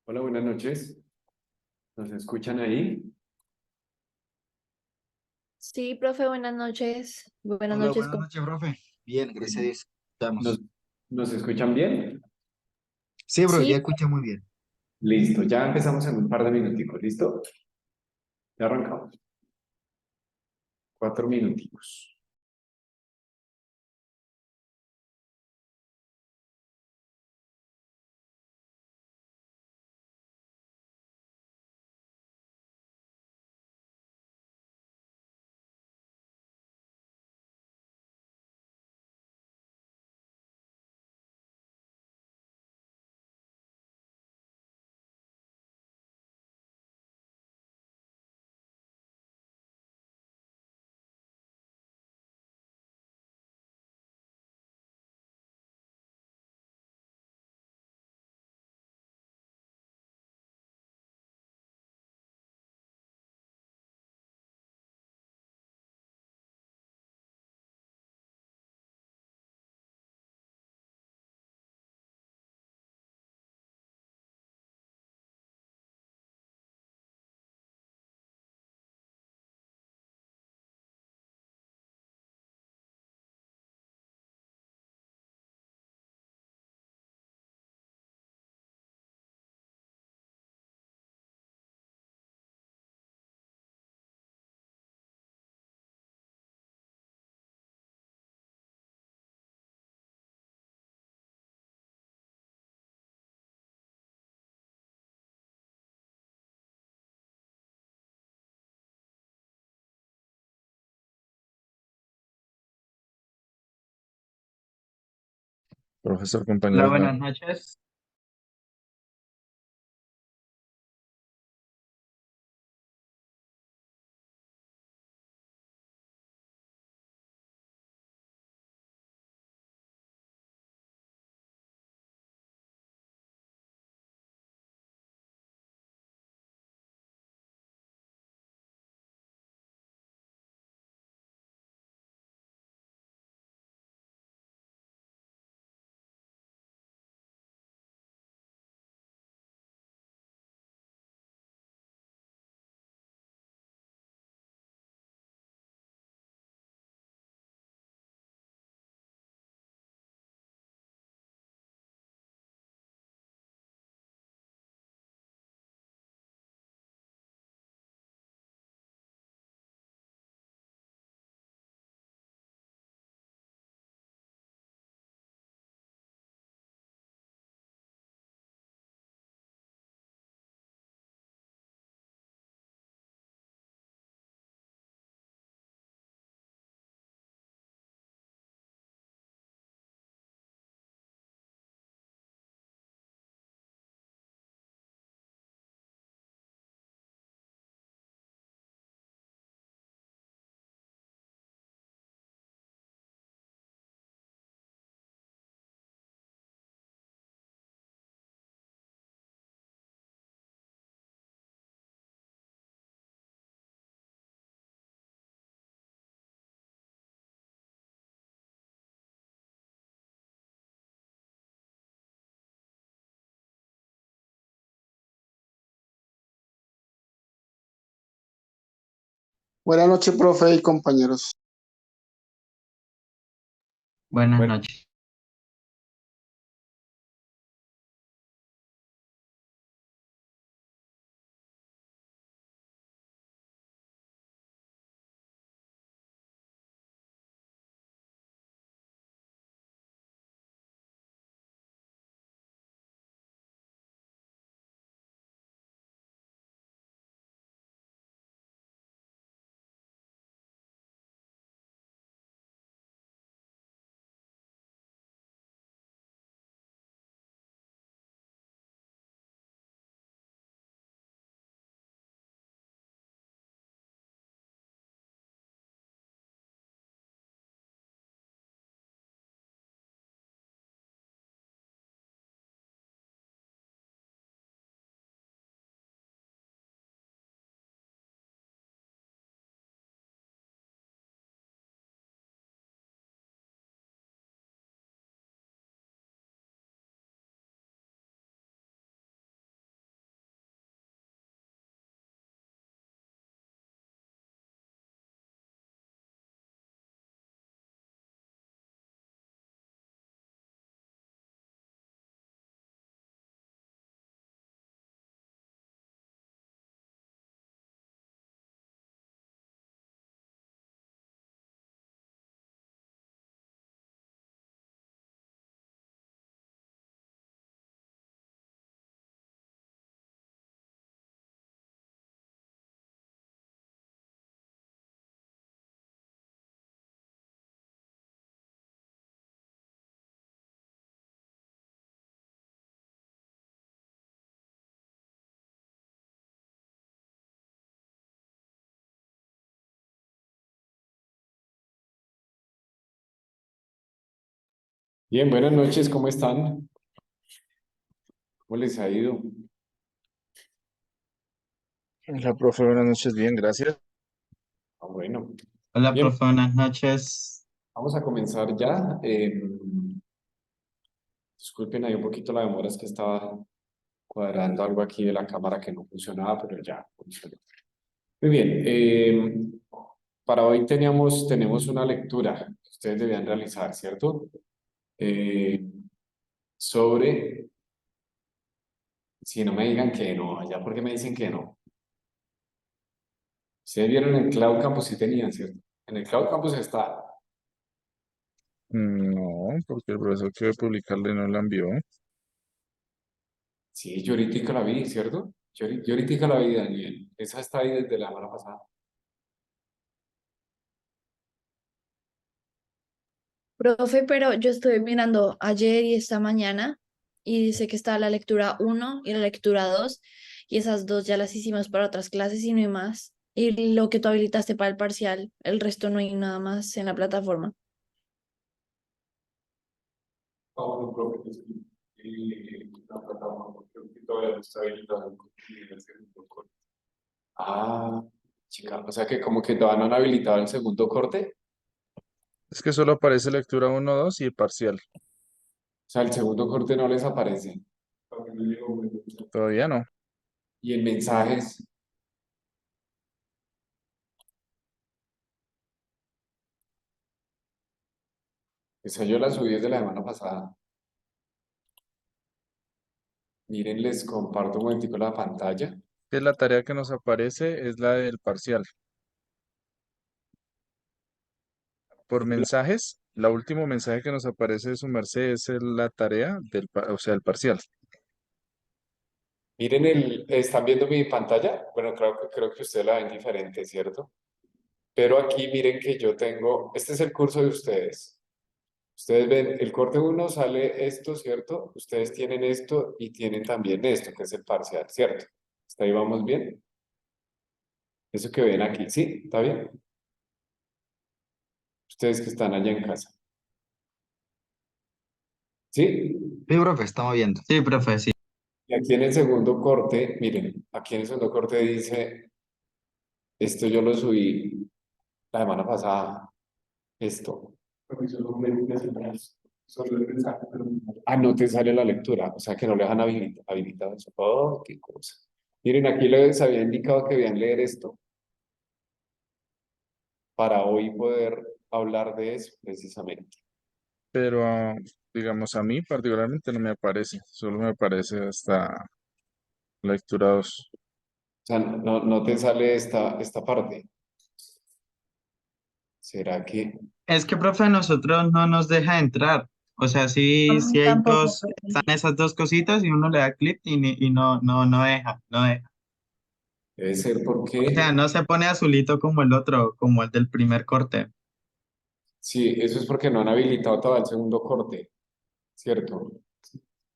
Hola, buenas noches. ¿Nos escuchan ahí? Sí, profe, buenas noches. Buenas Hola, noches. buenas noches, profe. Bien, gracias a Dios. ¿Nos, Estamos. nos escuchan bien? Sí, bro, ya Sí, escucha muy bien. Listo, ya empezamos en un par de minuticos, ¿listo? Ya arrancamos. 4 minuticos. Profesor, Hola, compañeros, buenas noches. Buenas noches, profe y compañeros. Buenas Bueno, noches. Bien, buenas noches, ¿cómo están? ¿Cómo les ha ido? Hola, profe, buenas noches, bien, gracias. Bueno, Hola, bien, profe, buenas noches. vamos a comenzar ya. Disculpen ahí un poquito la demora, es que estaba cuadrando algo aquí de la cámara que no funcionaba, pero ya funcionó. Muy bien, para hoy tenemos una lectura que ustedes debían realizar, ¿cierto? Eh, sobre, si no me digan que no, allá porque me dicen que no. Ustedes vieron en Cloud Campus, sí tenían, ¿cierto? En el Cloud Campus está. No, porque el profesor que iba a publicarle no la envió. Sí, yo ahorita la vi, ¿cierto? Yo ahorita la vi, Daniel. Esa está ahí desde la semana pasada. Profe, pero yo estuve mirando ayer y esta mañana y dice que está la lectura uno y la lectura 2 y esas dos ya las hicimos para otras clases y no hay más. Y lo que tú habilitaste para el parcial, el resto no hay nada más en la plataforma. Ah, bueno, profe, que sí. La plataforma, porque todavía no está habilitada el segundo corte. Ah, chica, o sea que como que todavía no han habilitado el segundo corte. Es que solo aparece lectura uno, 2 y parcial. O sea, el segundo corte no les aparece. Todavía no. Y en mensajes, esa yo la subí desde la semana pasada. Miren, les comparto un momentico la pantalla. Que la tarea que nos aparece es la del parcial. Por mensajes, la último mensaje que nos aparece de su merced es la tarea o sea, el parcial. Miren ¿están viendo mi pantalla? Bueno, creo que ustedes la ven diferente, ¿cierto? Pero aquí miren que yo tengo, este es el curso de ustedes. Ustedes ven, el corte uno sale esto, ¿cierto? Ustedes tienen esto y tienen también esto, que es el parcial, ¿cierto? ¿Hasta ahí vamos bien? Eso que ven aquí, ¿sí? ¿Está bien? Ustedes que están allá en casa. ¿Sí? Sí, profe, estamos viendo. Sí, profe, sí. Y aquí en el segundo corte, miren, aquí en el segundo corte dice, esto yo lo subí la semana pasada, esto. Ah, no te sale la lectura, o sea que no le han habilitado eso. Oh, qué cosa. Miren, aquí les había indicado que debían leer esto para hoy poder hablar de eso precisamente. Pero, digamos, a mí particularmente no me aparece. Solo me aparece hasta lectura 2. O sea, no te sale esta parte. ¿Será que? Es que, profe, a nosotros no nos deja entrar. O sea, A sí, mí sí hay tampoco, dos, profe. están esas dos cositas y uno le da clic y no deja, no deja. Debe ser O sea, porque, no se pone azulito como el otro, como el del primer corte. sí, eso es porque no han habilitado todo el segundo corte, ¿cierto?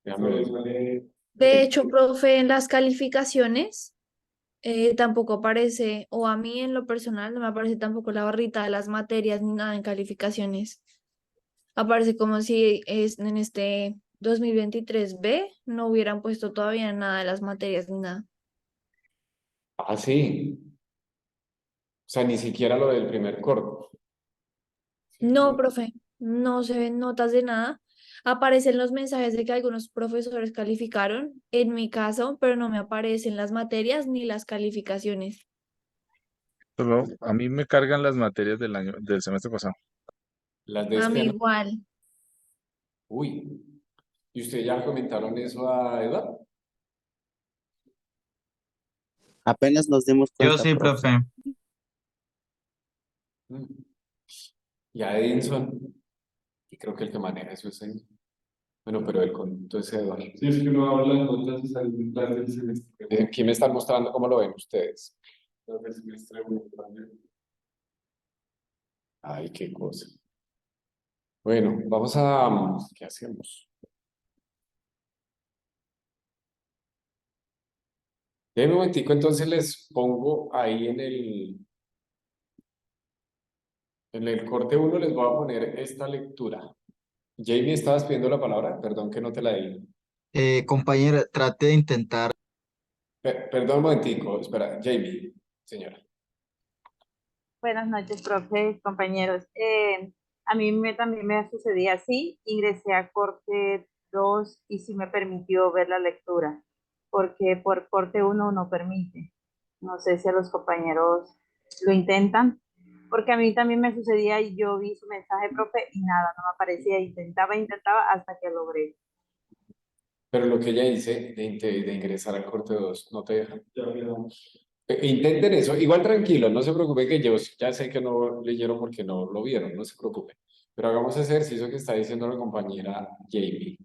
Déjame ver. De hecho, profe, en las calificaciones tampoco aparece, o a mí en lo personal no me aparece tampoco la barrita de las materias ni nada en calificaciones. Aparece como si en este 2023 B no hubieran puesto todavía nada de las materias ni nada. Ah, sí. O sea, ni siquiera lo del primer corte. No, profe, no se ven notas de nada. Aparecen los mensajes de que algunos profesores calificaron, en mi caso, pero no me aparecen las materias ni las calificaciones. Solo a mí me cargan las materias del semestre pasado. Las de A mí este no. igual. Uy. ¿Y ustedes ya comentaron eso a Eduardo? Apenas nos dimos Yo cuenta, sí, profe. profe. Mm. Y a Edinson, y creo que el que maneja eso es él. Bueno, pero el conjunto es Eduardo. Sí, es que uno habla de notas y sale un plan del semestre. Aquí me están mostrando cómo lo ven ustedes. Del semestre uno también. Ay, qué cosa. Bueno, vamos a... ¿Qué hacemos? De un momentico, entonces les pongo ahí en el corte uno les voy a poner esta lectura. Jamie, ¿estabas pidiendo la palabra? Perdón que no te la di. Compañera, trate de intentar. Perdón un momentico, espera, Jamie, señora. Buenas noches, profe, compañeros. A mí también me sucedía así. Ingresé a corte 2 y sí me permitió ver la lectura, porque por corte uno no permite. No sé si a los compañeros lo intentan, porque a mí también me sucedía y yo vi su mensaje, profe, y nada, no me aparecía. Intentaba hasta que logré. Pero lo que ella dice de ingresar al corte 2 no te deja. Intenten eso. Igual tranquilo, no se preocupe que yo ya sé que no leyeron porque no lo vieron, no se preocupe. Pero hagamos ese ejercicio que está diciendo la compañera Jamie.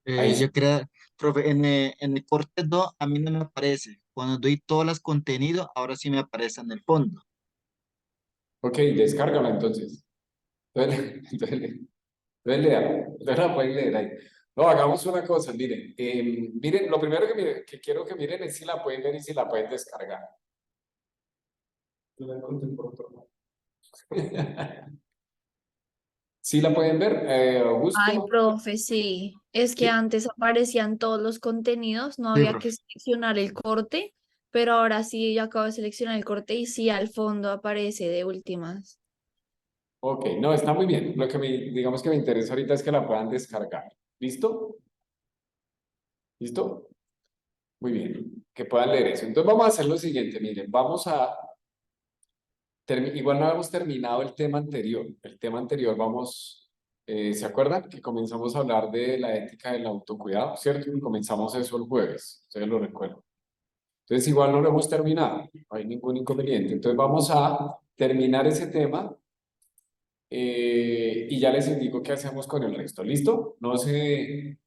Ahí sí. Yo creo, profe, en el corte 2 a mí no me aparece. Cuando doy todos los contenidos, ahora sí me aparece en el fondo. Ok, descárgala entonces. Entonces, entonces léala. Entonces la pueden leer ahí. No, hagamos una cosa, miren. Miren, lo primero que quiero que miren es si la pueden ver y si la pueden descargar. ¿Sí la pueden ver, Ay, Augusto? profe, sí. Es que Sí. antes aparecían todos los contenidos, no Sí, había que profe. seleccionar el corte, pero ahora sí, ya acabo de seleccionar el corte y sí, al fondo aparece de últimas. Ok, no, está muy bien. Lo que digamos que me interesa ahorita es que la puedan descargar. ¿Listo? ¿Listo? Muy bien. Que puedan leer eso. Entonces vamos a hacer lo siguiente, miren, igual no hemos terminado el tema anterior. El tema anterior ¿se acuerdan? Que comenzamos a hablar de la ética del autocuidado, ¿cierto? Y comenzamos eso el jueves, ustedes lo recuerdan. Entonces igual no lo hemos terminado, no hay ningún inconveniente. Entonces vamos a terminar ese tema y ya les indico qué hacemos con el resto. ¿Listo? No se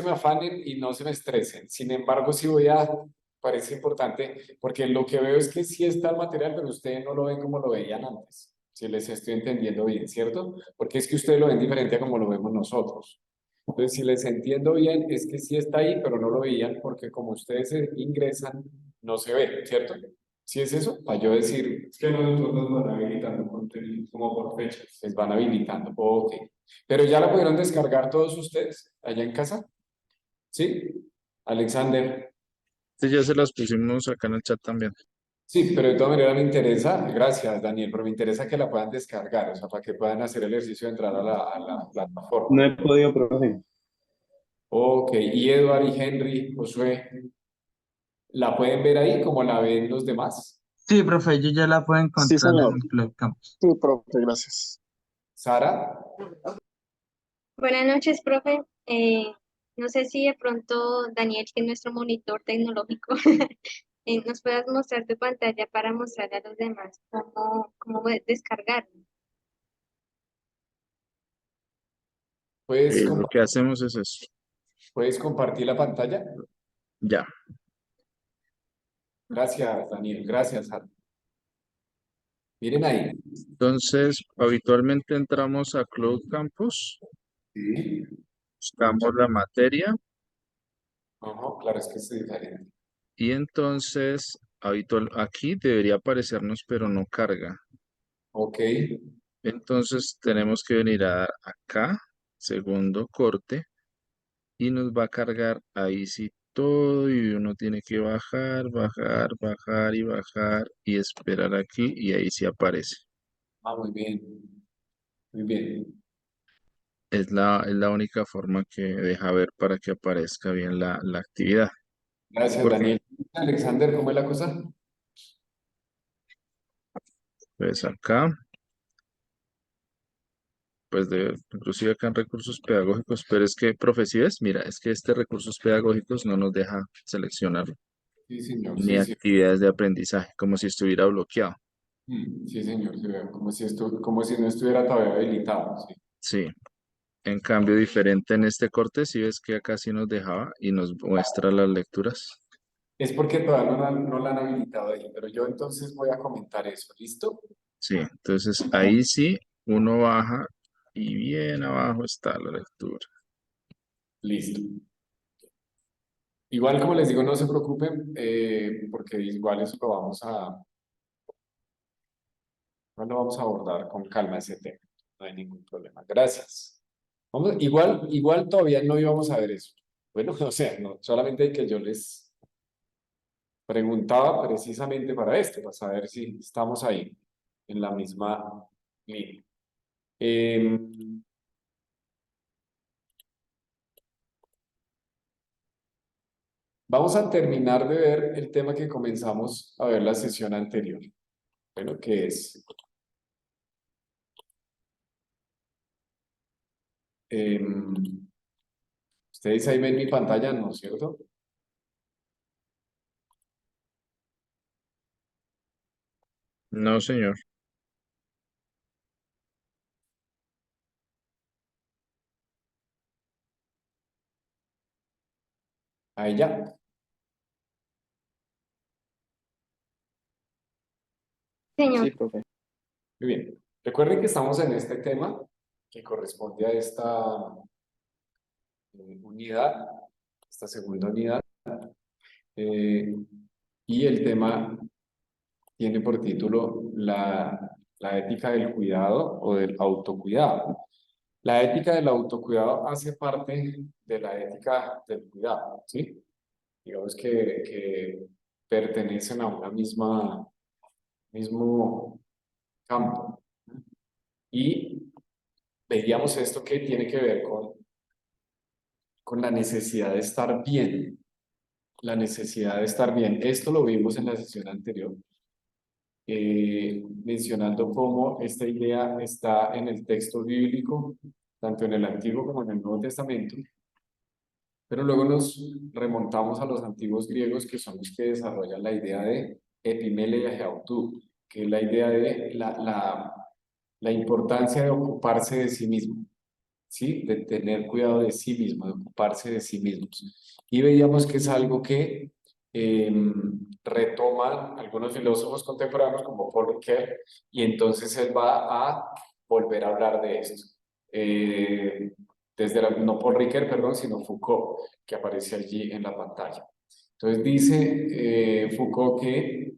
me afanen y no se me estresen. Sin embargo, parece importante, porque lo que veo es que sí está el material, pero ustedes no lo ven como lo veían antes. Si les estoy entendiendo bien, ¿cierto? Porque es que ustedes lo ven diferente a como lo vemos nosotros. Entonces, si les entiendo bien, es que sí está ahí, pero no lo veían porque como ustedes ingresan, no se ve, ¿cierto? ¿Sí es eso? Para yo decir, es que nosotros nos van habilitando contenido como por fechas. Les van habilitando, ok. Pero ya la pudieron descargar todos ustedes allá en casa, ¿sí? Alexander, Sí, ya se las pusimos acá en el chat también. sí, pero de todas maneras me interesa, gracias Daniel, pero me interesa que la puedan descargar, o sea, para que puedan hacer el ejercicio de entrar a la plataforma. No he podido, profe. Ok, y Edward y Henry, Josué, ¿la pueden ver ahí como la ven los demás? Sí, profe, yo ya la puedo Sí, encontrar señor. en Club Campus. Sí, profe, gracias. Sara, Buenas noches, profe. No sé si de pronto Daniel, que es nuestro monitor tecnológico, nos puedas mostrar tu pantalla para mostrarle a los demás cómo descargarlo. ¿puedes, Lo que hacemos es eso. puedes compartir la pantalla? Ya. Gracias, Daniel, gracias, Sara. Miren ahí. Entonces, habitualmente entramos a Cloud Campus, Sí. buscamos la materia Ajá, claro, es que es diferente. y entonces aquí debería aparecernos, pero no carga. Ok, Entonces tenemos que venir a acá, segundo corte, y nos va a cargar ahí sí todo y uno tiene que bajar, bajar, bajar y bajar y esperar aquí y ahí sí aparece. muy bien, muy bien. Es la única forma que deja ver para que aparezca bien la actividad. Gracias, Porque Daniel. Alexander, ¿cómo es la cosa? pues acá, pues inclusive acá en recursos pedagógicos, pero es que, profe, ¿sí ves? Mira, es que este recursos pedagógicos no nos deja seleccionar Sí, señor, ni sí, sí. actividades de aprendizaje, como si estuviera bloqueado. Sí, señor, sí, veo, como si no estuviera todavía habilitado, sí. Sí, en cambio diferente en este corte, si ves que acá sí nos dejaba y nos muestra las lecturas. Es porque todavía no la han habilitado ahí, pero yo entonces voy a comentar eso, ¿listo? Sí, entonces ahí sí uno baja y bien abajo está la lectura. Listo. Igual, como les digo, no se preocupen, porque igual eso lo vamos a abordar con calma ese tema. no hay ningún problema. Gracias. Igual todavía no íbamos a ver eso. Bueno, o sea, no, solamente que yo les preguntaba precisamente para esto, para saber si estamos ahí, en la misma línea. Vamos a terminar de ver el tema que comenzamos a ver la sesión anterior. Bueno, que es ustedes ahí ven mi pantalla, ¿no es cierto? No, señor. Ahí ya. Señor, Sí, profe. Muy bien. Recuerden que estamos en este tema que corresponde a esta unidad, esta segunda unidad. Y el tema tiene por título la ética del cuidado o del autocuidado. La ética del autocuidado hace parte de la ética del cuidado, ¿sí? Digamos que pertenecen a una mismo campo. Y veíamos esto que tiene que ver con la necesidad de estar bien. La necesidad de estar bien. Esto lo vimos en la sesión anterior, mencionando cómo esta idea está en el texto bíblico, tanto en el Antiguo como en el Nuevo Testamento, pero luego nos remontamos a los antiguos griegos, que son los que desarrollan la idea de epimeleia geautou, que es la idea de la importancia de ocuparse de sí mismo, ¿sí? De tener cuidado de sí mismo, de ocuparse de sí mismos. Y veíamos que es algo que retoman algunos filósofos contemporáneos como Paul Ricoeur, y entonces él va a volver a hablar de esto. No Paul Ricoeur, perdón, sino Foucault, que aparece allí en la pantalla. Entonces dice Foucault que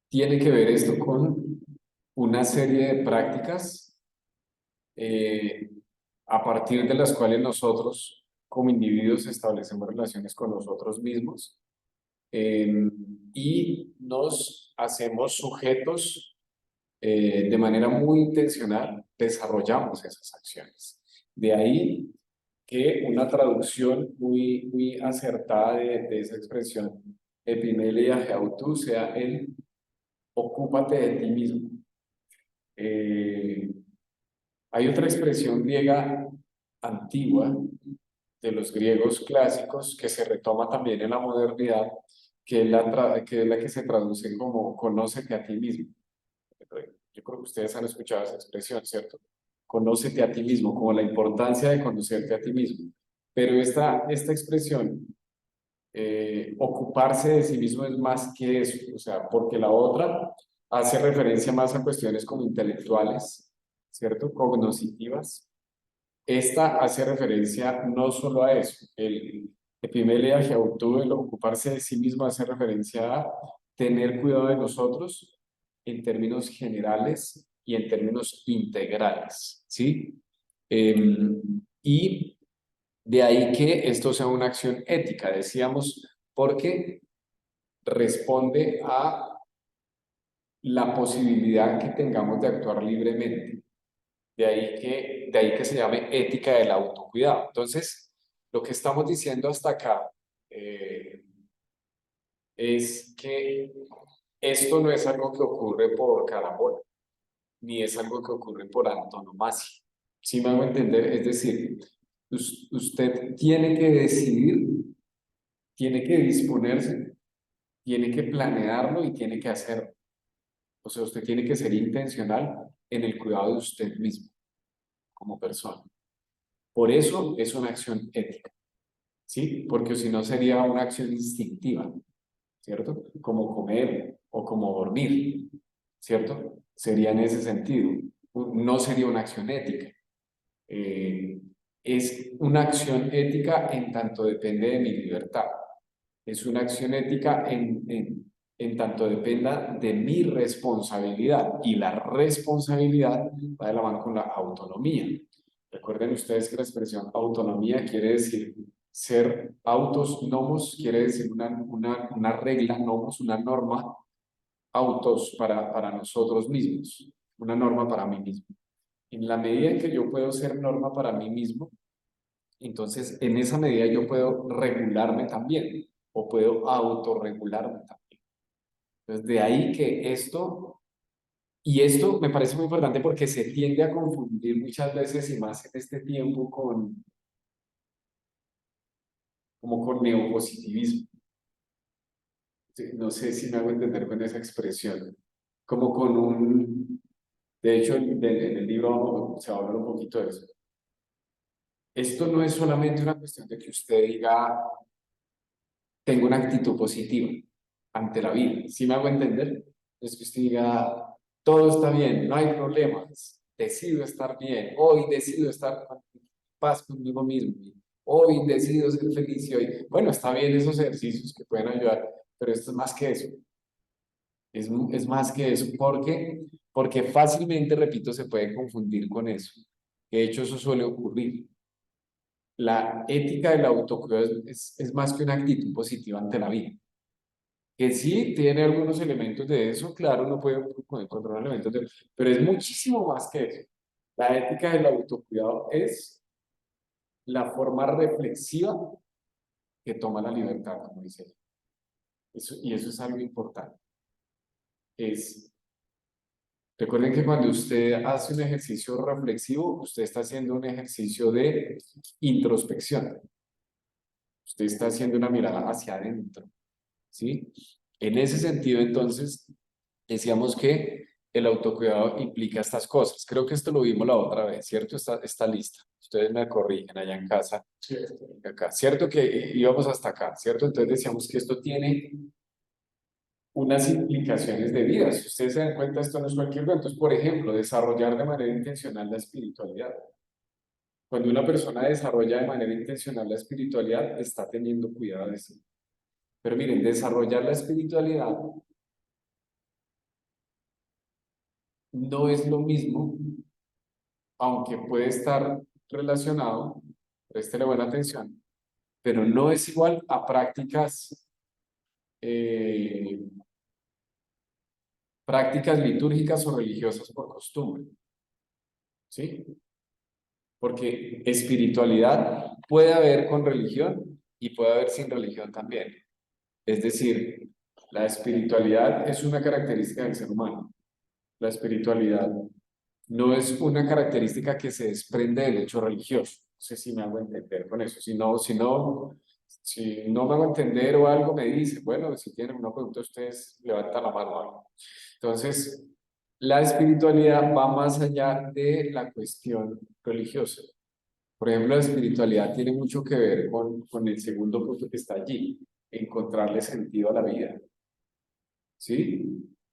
tiene que ver esto con una serie de prácticas a partir de las cuales nosotros como individuos establecemos relaciones con nosotros mismos y nos hacemos sujetos de manera muy intencional, desarrollamos esas acciones. De ahí que una traducción muy acertada de esa expresión epimeleia geautou sea el ocúpate de ti mismo. Hay otra expresión griega antigua de los griegos clásicos que se retoma también en la modernidad, que es la que se traduce como conócete a ti mismo. Yo creo que ustedes han escuchado esa expresión, ¿cierto? Conócete a ti mismo, como la importancia de conocerte a ti mismo. Pero esta expresión, ocuparse de sí mismo es más que eso, o sea, porque la otra hace referencia más a cuestiones como intelectuales, ¿cierto? Cognoscitivas. Esta hace referencia no solo a eso, el epimeleia geautou, el ocuparse de sí mismo, hace referencia a tener cuidado de nosotros en términos generales y en términos integrales, ¿sí? Y de ahí que esto sea una acción ética, decíamos, porque responde a la posibilidad que tengamos de actuar libremente. De ahí que se llame ética del autocuidado. Entonces, lo que estamos diciendo hasta acá es que esto no es algo que ocurre por carambola, ni es algo que ocurre por antonomasia. ¿Sí me hago entender? Es decir, usted tiene que decidir, tiene que disponerse, tiene que planearlo y tiene que hacerlo. O sea, usted tiene que ser intencional en el cuidado de usted mismo como persona. Por eso es una acción ética, ¿sí? Porque si no sería una acción instintiva, ¿cierto? Como comer o como dormir, ¿cierto? Sería en ese sentido. No sería una acción ética. Es una acción ética en tanto depende de mi libertad. Es una acción ética en en tanto dependa de mi responsabilidad. Y la responsabilidad va de la mano con la autonomía. Recuerden ustedes que la expresión autonomía quiere decir ser autos, nomos, quiere decir una regla, nomos, una norma, autos para nosotros mismos, una norma para mí mismo. En la medida en que yo puedo ser norma para mí mismo, entonces en esa medida yo puedo regularme también, o puedo autorregularme también. Entonces de ahí que esto, y esto me parece muy importante porque se tiende a confundir muchas veces y más en este tiempo como con neopositivismo. Sí, no sé si me hago entender con esa expresión, como con de hecho en el libro se va a hablar un poquito de eso. Esto no es solamente una cuestión de que usted diga, tengo una actitud positiva ante la vida, ¿sí me hago entender? Es que usted diga, todo está bien, no hay problemas, decido estar bien, hoy decido estar en paz conmigo mismo, hoy decido ser feliz y hoy, bueno, está bien esos ejercicios que pueden ayudar, pero esto es más que eso. Es más que eso, porque fácilmente, repito, se puede confundir con eso. De hecho, eso suele ocurrir. La ética del autocuidado es más que una actitud positiva ante la vida. Que sí tiene algunos elementos de eso, claro, uno puede encontrar elementos de eso, pero es muchísimo más que eso. La ética del autocuidado es la forma reflexiva que toma la libertad, como dice él. Y eso es algo importante. Recuerden que cuando usted hace un ejercicio reflexivo, usted está haciendo un ejercicio de introspección. Usted está haciendo una mirada hacia adentro, ¿sí? En ese sentido, entonces, decíamos que el autocuidado implica estas cosas. Creo que esto lo vimos la otra vez, ¿cierto? Está lista. Ustedes me corrigen allá en casa. Acá. ¿Cierto que íbamos hasta acá? ¿Cierto? Entonces decíamos que esto tiene unas implicaciones de vida. Si ustedes se dan cuenta, esto no es cualquier cosa. Entonces, por ejemplo, desarrollar de manera intencional la espiritualidad. Cuando una persona desarrolla de manera intencional la espiritualidad, está teniendo cuidado de sí. Pero miren, desarrollar la espiritualidad no es lo mismo, aunque puede estar relacionado, préstele buena atención, pero no es igual a prácticas litúrgicas o religiosas por costumbre. ¿Sí? Porque espiritualidad puede haber con religión y puede haber sin religión también. Es decir, la espiritualidad es una característica del ser humano. La espiritualidad no es una característica que se desprende del hecho religioso. No sé si me hago entender con eso. Si no me hago entender o algo me dice, bueno, si tienen una pregunta, ustedes levantan la mano o algo. Entonces, la espiritualidad va más allá de la cuestión religiosa. Por ejemplo, la espiritualidad tiene mucho que ver con el segundo punto que está allí, encontrarle sentido a la vida. ¿Sí?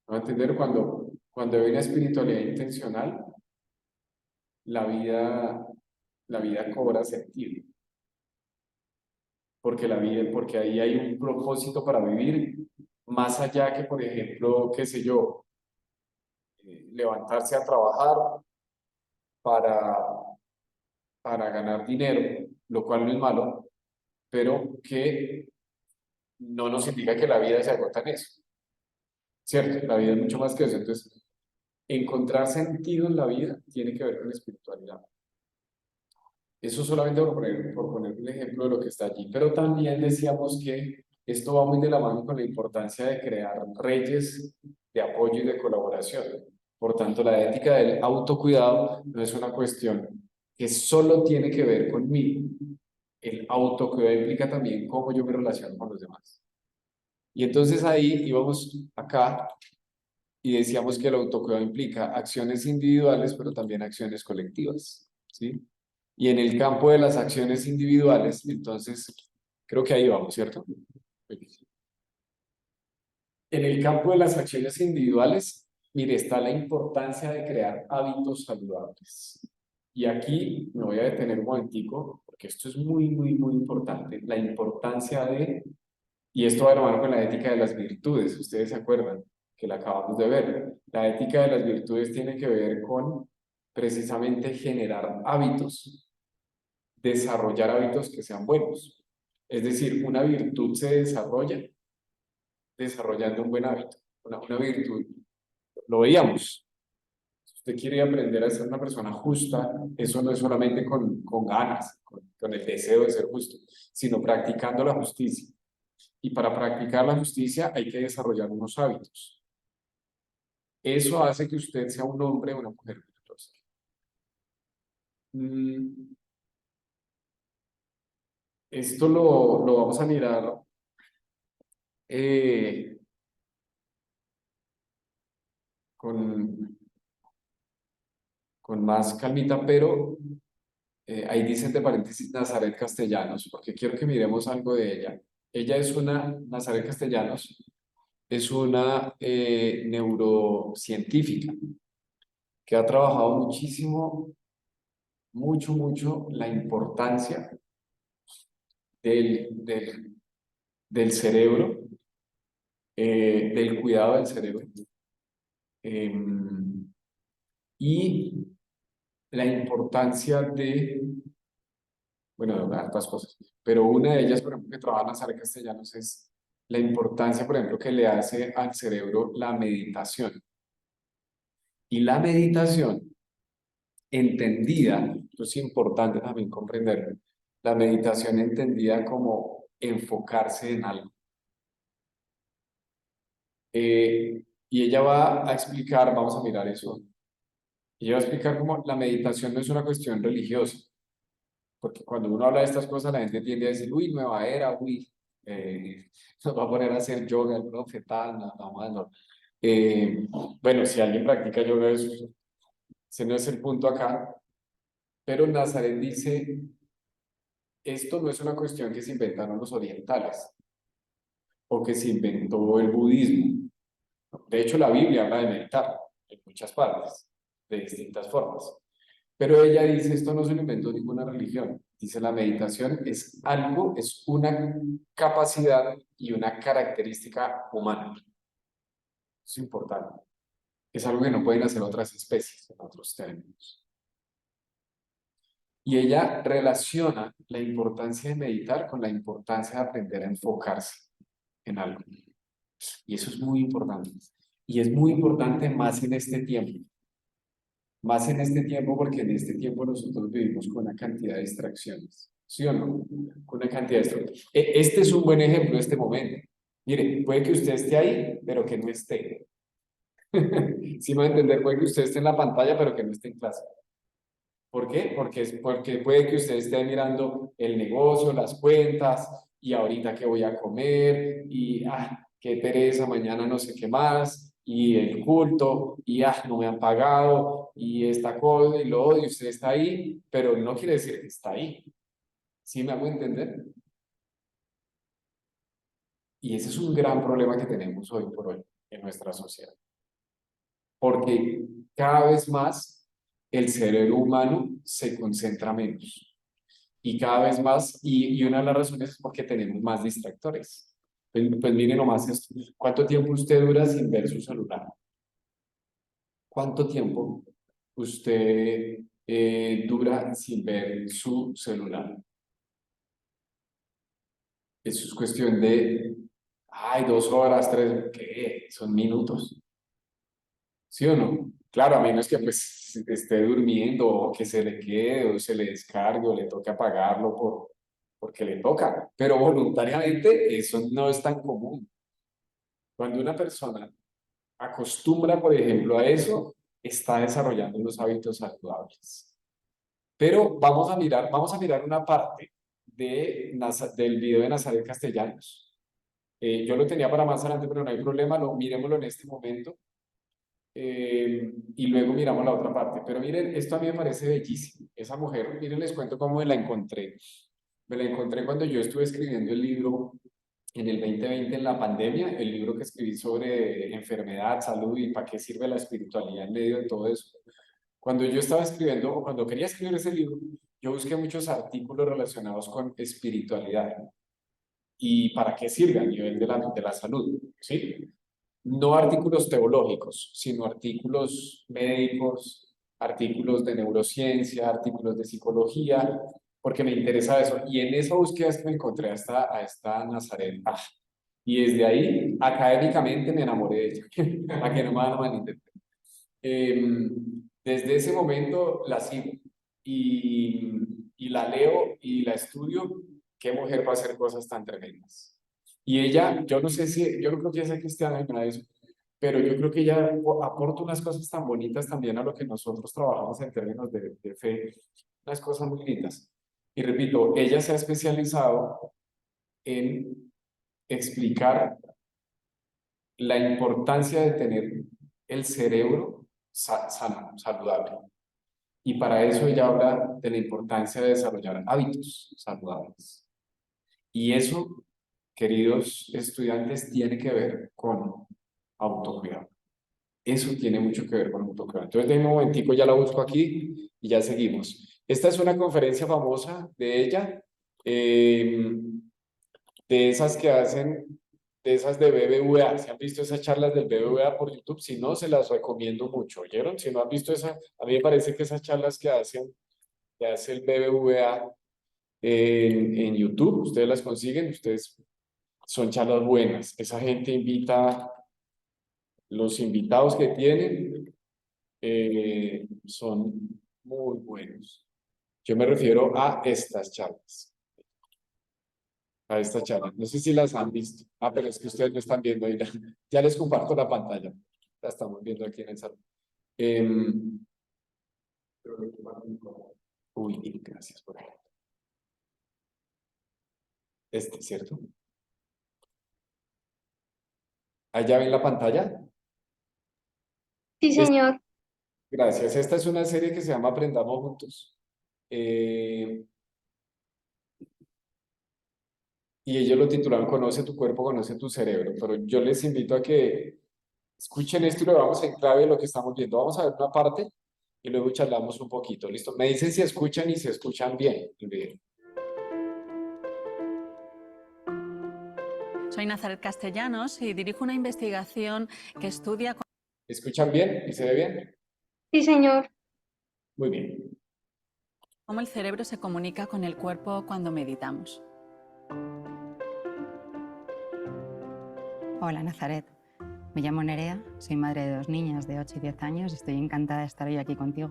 ¿Va a entender? Cuando hay una espiritualidad intencional, la vida cobra sentido. Porque ahí hay un propósito para vivir, más allá que, por ejemplo, qué sé yo, levantarse a trabajar para ganar dinero, lo cual no es malo, pero que no nos indica que la vida se agota en eso. ¿Cierto? La vida es mucho más que eso. Entonces, encontrar sentido en la vida tiene que ver con espiritualidad. Eso solamente por poner un ejemplo de lo que está allí. Pero también decíamos que esto va muy de la mano con la importancia de crear redes de apoyo y de colaboración. Por tanto, la ética del autocuidado no es una cuestión que solo tiene que ver conmigo. El autocuidado implica también cómo yo me relaciono con los demás. Y entonces ahí íbamos acá y decíamos que el autocuidado implica acciones individuales, pero también acciones colectivas, ¿sí? Y en el campo de las acciones individuales, entonces, creo que ahí vamos, ¿cierto? En el campo de las acciones individuales, mire, está la importancia de crear hábitos saludables. Y aquí me voy a detener un momentico, porque esto es muy, muy, muy importante. La importancia de Y esto va de la mano con la ética de las virtudes, ustedes se acuerdan que la acabamos de ver. La ética de las virtudes tiene que ver con precisamente generar hábitos, desarrollar hábitos que sean buenos. Es decir, una virtud se desarrolla desarrollando un buen hábito, una virtud. Lo veíamos. Si usted quiere aprender a ser una persona justa, eso no es solamente con ganas, con el deseo de ser justo, sino practicando la justicia. Y para practicar la justicia hay que desarrollar unos hábitos. Eso hace que usted sea un hombre o una mujer virtuosa. Esto lo vamos a mirar con más calmita, pero ahí dice entre paréntesis Nazaret Castellanos, porque quiero que miremos algo de ella. Ella es Nazaret Castellanos, es una neurocientífica que ha trabajado muchísimo, mucho la importancia del cerebro, del cuidado del cerebro, y la importancia bueno, de hartas cosas, pero una de ellas, por ejemplo, que trabaja Nazaret Castellanos es la importancia, por ejemplo, que le hace al cerebro la meditación. Y la meditación entendida, esto es importante también comprenderlo, la meditación entendida como enfocarse en algo. Y ella va a explicar, vamos a mirar eso, ella va a explicar cómo la meditación no es una cuestión religiosa, porque cuando uno habla de estas cosas la gente tiende a decir, uy, nueva era, uy, nos va a poner a hacer yoga, el profe tal, nada más, no. Bueno, si alguien practica yoga, ese no es el punto acá, pero Nazaret dice, esto no es una cuestión que se inventaron los orientales o que se inventó el budismo. De hecho, la Biblia habla de meditar en muchas partes, de distintas formas. Pero ella dice, esto no se lo inventó ninguna religión. Dice, la meditación es algo, es una capacidad y una característica humana. Es importante. Es algo que no pueden hacer otras especies, en otros términos. Y ella relaciona la importancia de meditar con la importancia de aprender a enfocarse en algo. Y eso es muy importante. Y es muy importante más en este tiempo. Más en este tiempo porque en este tiempo nosotros vivimos con una cantidad de distracciones. ¿Sí o no? Con una cantidad de distracciones. Este es un buen ejemplo de este momento. Mire, puede que usted esté ahí, pero que no esté. Si me va a entender, puede que usted esté en la pantalla, pero que no esté en clase. ¿Por qué? Porque puede que usted esté mirando el negocio, las cuentas, y ahorita qué voy a comer, y qué pereza, mañana no sé qué más, y el culto, y no me han pagado, y esta cosa, y lo otro, y usted está ahí, pero no quiere decir que está ahí. ¿Sí me hago entender? Y ese es un gran problema que tenemos hoy por hoy en nuestra sociedad. Porque cada vez más el cerebro humano se concentra menos. Y cada vez más, y una de las razones es porque tenemos más distractores. Pues miren nomás esto. ¿Cuánto tiempo usted dura sin ver su celular? ¿Cuánto tiempo usted dura sin ver su celular? Eso es cuestión de, 2 horas, 3, ¿qué? Son minutos. ¿Sí o no? Claro, a menos que pues esté durmiendo o que se le quede o se le descargue o le toque apagarlo porque le toca, pero voluntariamente eso no es tan común. Cuando una persona acostumbra, por ejemplo, a eso, está desarrollando unos hábitos saludables. Pero vamos a mirar una parte del video de Nazaret Castellanos. Yo lo tenía para más adelante, pero no hay problema, miremoslo en este momento. Y luego miramos la otra parte. Pero miren, esto a mí me parece bellísimo. Esa mujer, miren, les cuento cómo me la encontré. Me la encontré cuando yo estuve escribiendo el libro en el 2020 en la pandemia, el libro que escribí sobre enfermedad, salud y para qué sirve la espiritualidad en medio de todo eso. Cuando yo estaba escribiendo, o cuando quería escribir ese libro, yo busqué muchos artículos relacionados con espiritualidad. y para qué sirve a nivel de la salud, ¿sí? No artículos teológicos, sino artículos médicos, artículos de neurociencia, artículos de psicología, porque me interesa eso. Y en esa búsqueda es que me encontré a esta Nazaret. Y desde ahí, académicamente, me enamoré de ella, para que no me van a malinterpretar. Desde ese momento la sigo y la leo y la estudio. Qué mujer va a hacer cosas tan tremendas. Y ella, yo no sé si, yo no creo que ella sea cristiana ni nada de eso, pero yo creo que ella aporta unas cosas tan bonitas también a lo que nosotros trabajamos en términos de fe, unas cosas muy lindas. Y repito, ella se ha especializado en explicar la importancia de tener el cerebro sano, saludable. Y para eso ella habla de la importancia de desarrollar hábitos saludables. Y eso, queridos estudiantes, tiene que ver con autocuidado. Eso tiene mucho que ver con autocuidado. Entonces, de un momentico ya la busco aquí y ya seguimos. Esta es una conferencia famosa de ella, de esas que hacen, de esas de BBVA. ¿Se han visto esas charlas del BBVA por YouTube? Si no, se las recomiendo mucho. ¿Oyeron? Si no han visto esa, a mí me parece que esas charlas que hace el BBVA en YouTube, ustedes las consiguen, ustedes son charlas buenas. Esa gente invita, los invitados que tienen son muy buenos. Yo me refiero a estas charlas. A estas charlas. No sé si las han visto. Pero es que ustedes no están viendo ahí. Ya les comparto la pantalla. La estamos viendo aquí en el salón. Uy, gracias por ahí. ¿Cierto? ¿Allá ven la pantalla? Sí, señor. Gracias. Esta es una serie que se llama Aprendamos Juntos. Y ellos lo titularon Conoce tu cuerpo, conoce tu cerebro. Pero yo les invito a que escuchen esto y lo vamos en clave de lo que estamos viendo. Vamos a ver una parte y luego charlamos un poquito. ¿Listo? Me dicen si escuchan y si escuchan bien el video. Soy Nazaret Castellanos y dirijo una investigación que estudia... ¿Escuchan bien y se ve bien? Sí, señor. Muy bien. cómo el cerebro se comunica con el cuerpo cuando meditamos. Hola, Nazaret. Me llamo Nerea, soy madre de 2 niñas de 8 y 10 años y estoy encantada de estar hoy aquí contigo,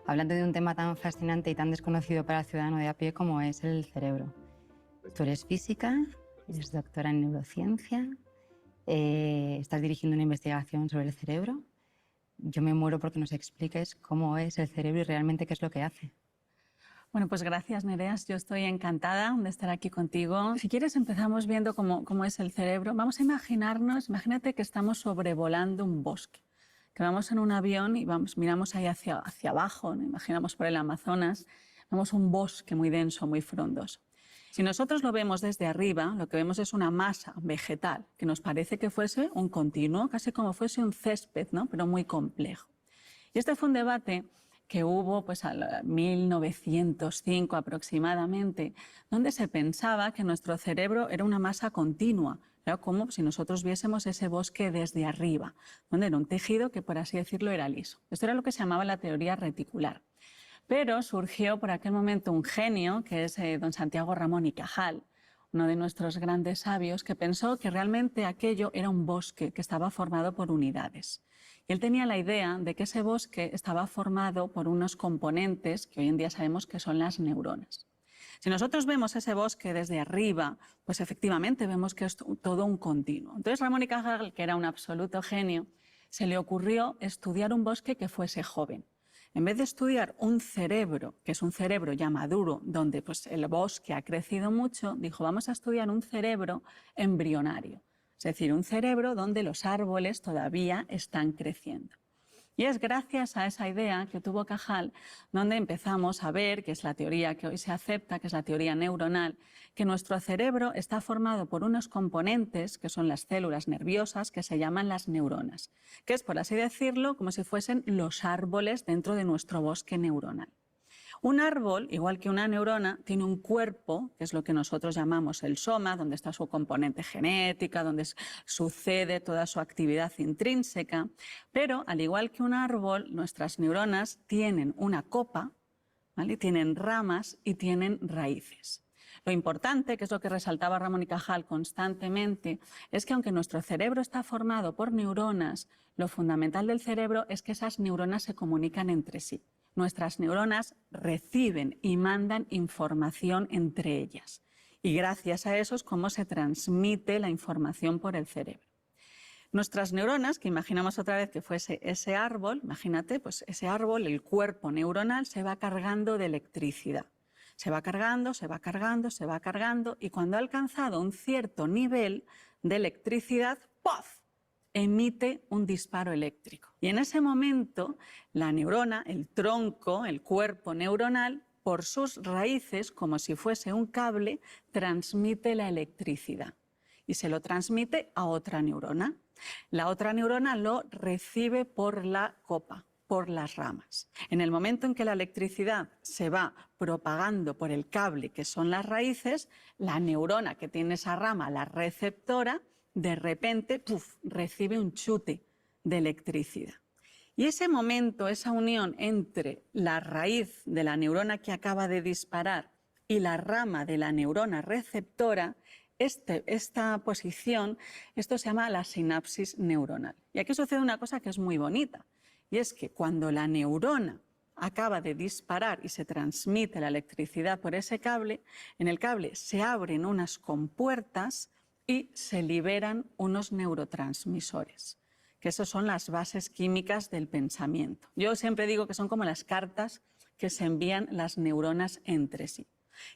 hablando de un tema tan fascinante y tan desconocido para el ciudadano de a pie como es el cerebro. Tú eres física, eres doctora en neurociencia, estás dirigiendo una investigación sobre el cerebro. Yo me muero porque nos expliques cómo es el cerebro y realmente qué es lo que hace. Bueno, pues gracias, Nereas. Yo estoy encantada de estar aquí contigo. Si quieres, empezamos viendo cómo es el cerebro. Vamos a imaginarnos, imagínate que estamos sobrevolando un bosque, que vamos en un avión y miramos ahí hacia abajo, ¿no? Imaginamos por el Amazonas, vemos un bosque muy denso, muy frondoso. Si nosotros lo vemos desde arriba, lo que vemos es una masa vegetal, que nos parece que fuese un continuo, casi como fuese un césped, ¿no? Pero muy complejo. Y este fue un debate que hubo pues al 1905 aproximadamente, donde se pensaba que nuestro cerebro era una masa continua, era como si nosotros viésemos ese bosque desde arriba, donde era un tejido que, por así decirlo, era liso. Esto era lo que se llamaba la teoría reticular. Pero surgió por aquel momento un genio, que es don Santiago Ramón y Cajal, uno de nuestros grandes sabios, que pensó que realmente aquello era un bosque que estaba formado por unidades. Y él tenía la idea de que ese bosque estaba formado por unos componentes que hoy en día sabemos que son las neuronas. Si nosotros vemos ese bosque desde arriba, pues efectivamente vemos que es todo un continuo. Entonces Ramón y Cajal, que era un absoluto genio, se le ocurrió estudiar un bosque que fuese joven. En vez de estudiar un cerebro, que es un cerebro ya maduro, donde pues, el bosque ha crecido mucho, dijo, vamos a estudiar un cerebro embrionario. Es decir, un cerebro donde los árboles todavía están creciendo. Y es gracias a esa idea que tuvo Cajal donde empezamos a ver, que es la teoría que hoy se acepta, que es la teoría neuronal, que nuestro cerebro está formado por unos componentes, que son las células nerviosas, que se llaman las neuronas, que es, por así decirlo, como si fuesen los árboles dentro de nuestro bosque neuronal. Un árbol, igual que una neurona, tiene un cuerpo, que es lo que nosotros llamamos el soma, donde está su componente genética, donde sucede toda su actividad intrínseca, pero al igual que un árbol, nuestras neuronas tienen una copa, ¿vale? Tienen ramas y tienen raíces. Lo importante, que es lo que resaltaba Ramón y Cajal constantemente, es que aunque nuestro cerebro está formado por neuronas, lo fundamental del cerebro es que esas neuronas se comunican entre sí. Nuestras neuronas reciben y mandan información entre ellas. Y gracias a eso es cómo se transmite la información por el cerebro. Nuestras neuronas, que imaginamos otra vez que fuese ese árbol, imagínate, pues ese árbol, el cuerpo neuronal, se va cargando de electricidad. Se va cargando, se va cargando, se va cargando, y cuando ha alcanzado un cierto nivel de electricidad, ¡puff!, emite un disparo eléctrico. Y en ese momento, la neurona, el tronco, el cuerpo neuronal, por sus raíces, como si fuese un cable, transmite la electricidad y se lo transmite a otra neurona. La otra neurona lo recibe por la copa, por las ramas. En el momento en que la electricidad se va propagando por el cable, que son las raíces, la neurona que tiene esa rama, la receptora, de repente recibe un chute de electricidad. Y ese momento, esa unión entre la raíz de la neurona que acaba de disparar y la rama de la neurona receptora, esta posición, esto se llama la sinapsis neuronal. Y aquí sucede una cosa que es muy bonita, y es que cuando la neurona acaba de disparar y se transmite la electricidad por ese cable, en el cable se abren unas compuertas y se liberan unos neurotransmisores, que esas son las bases químicas del pensamiento. Yo siempre digo que son como las cartas que se envían las neuronas entre sí.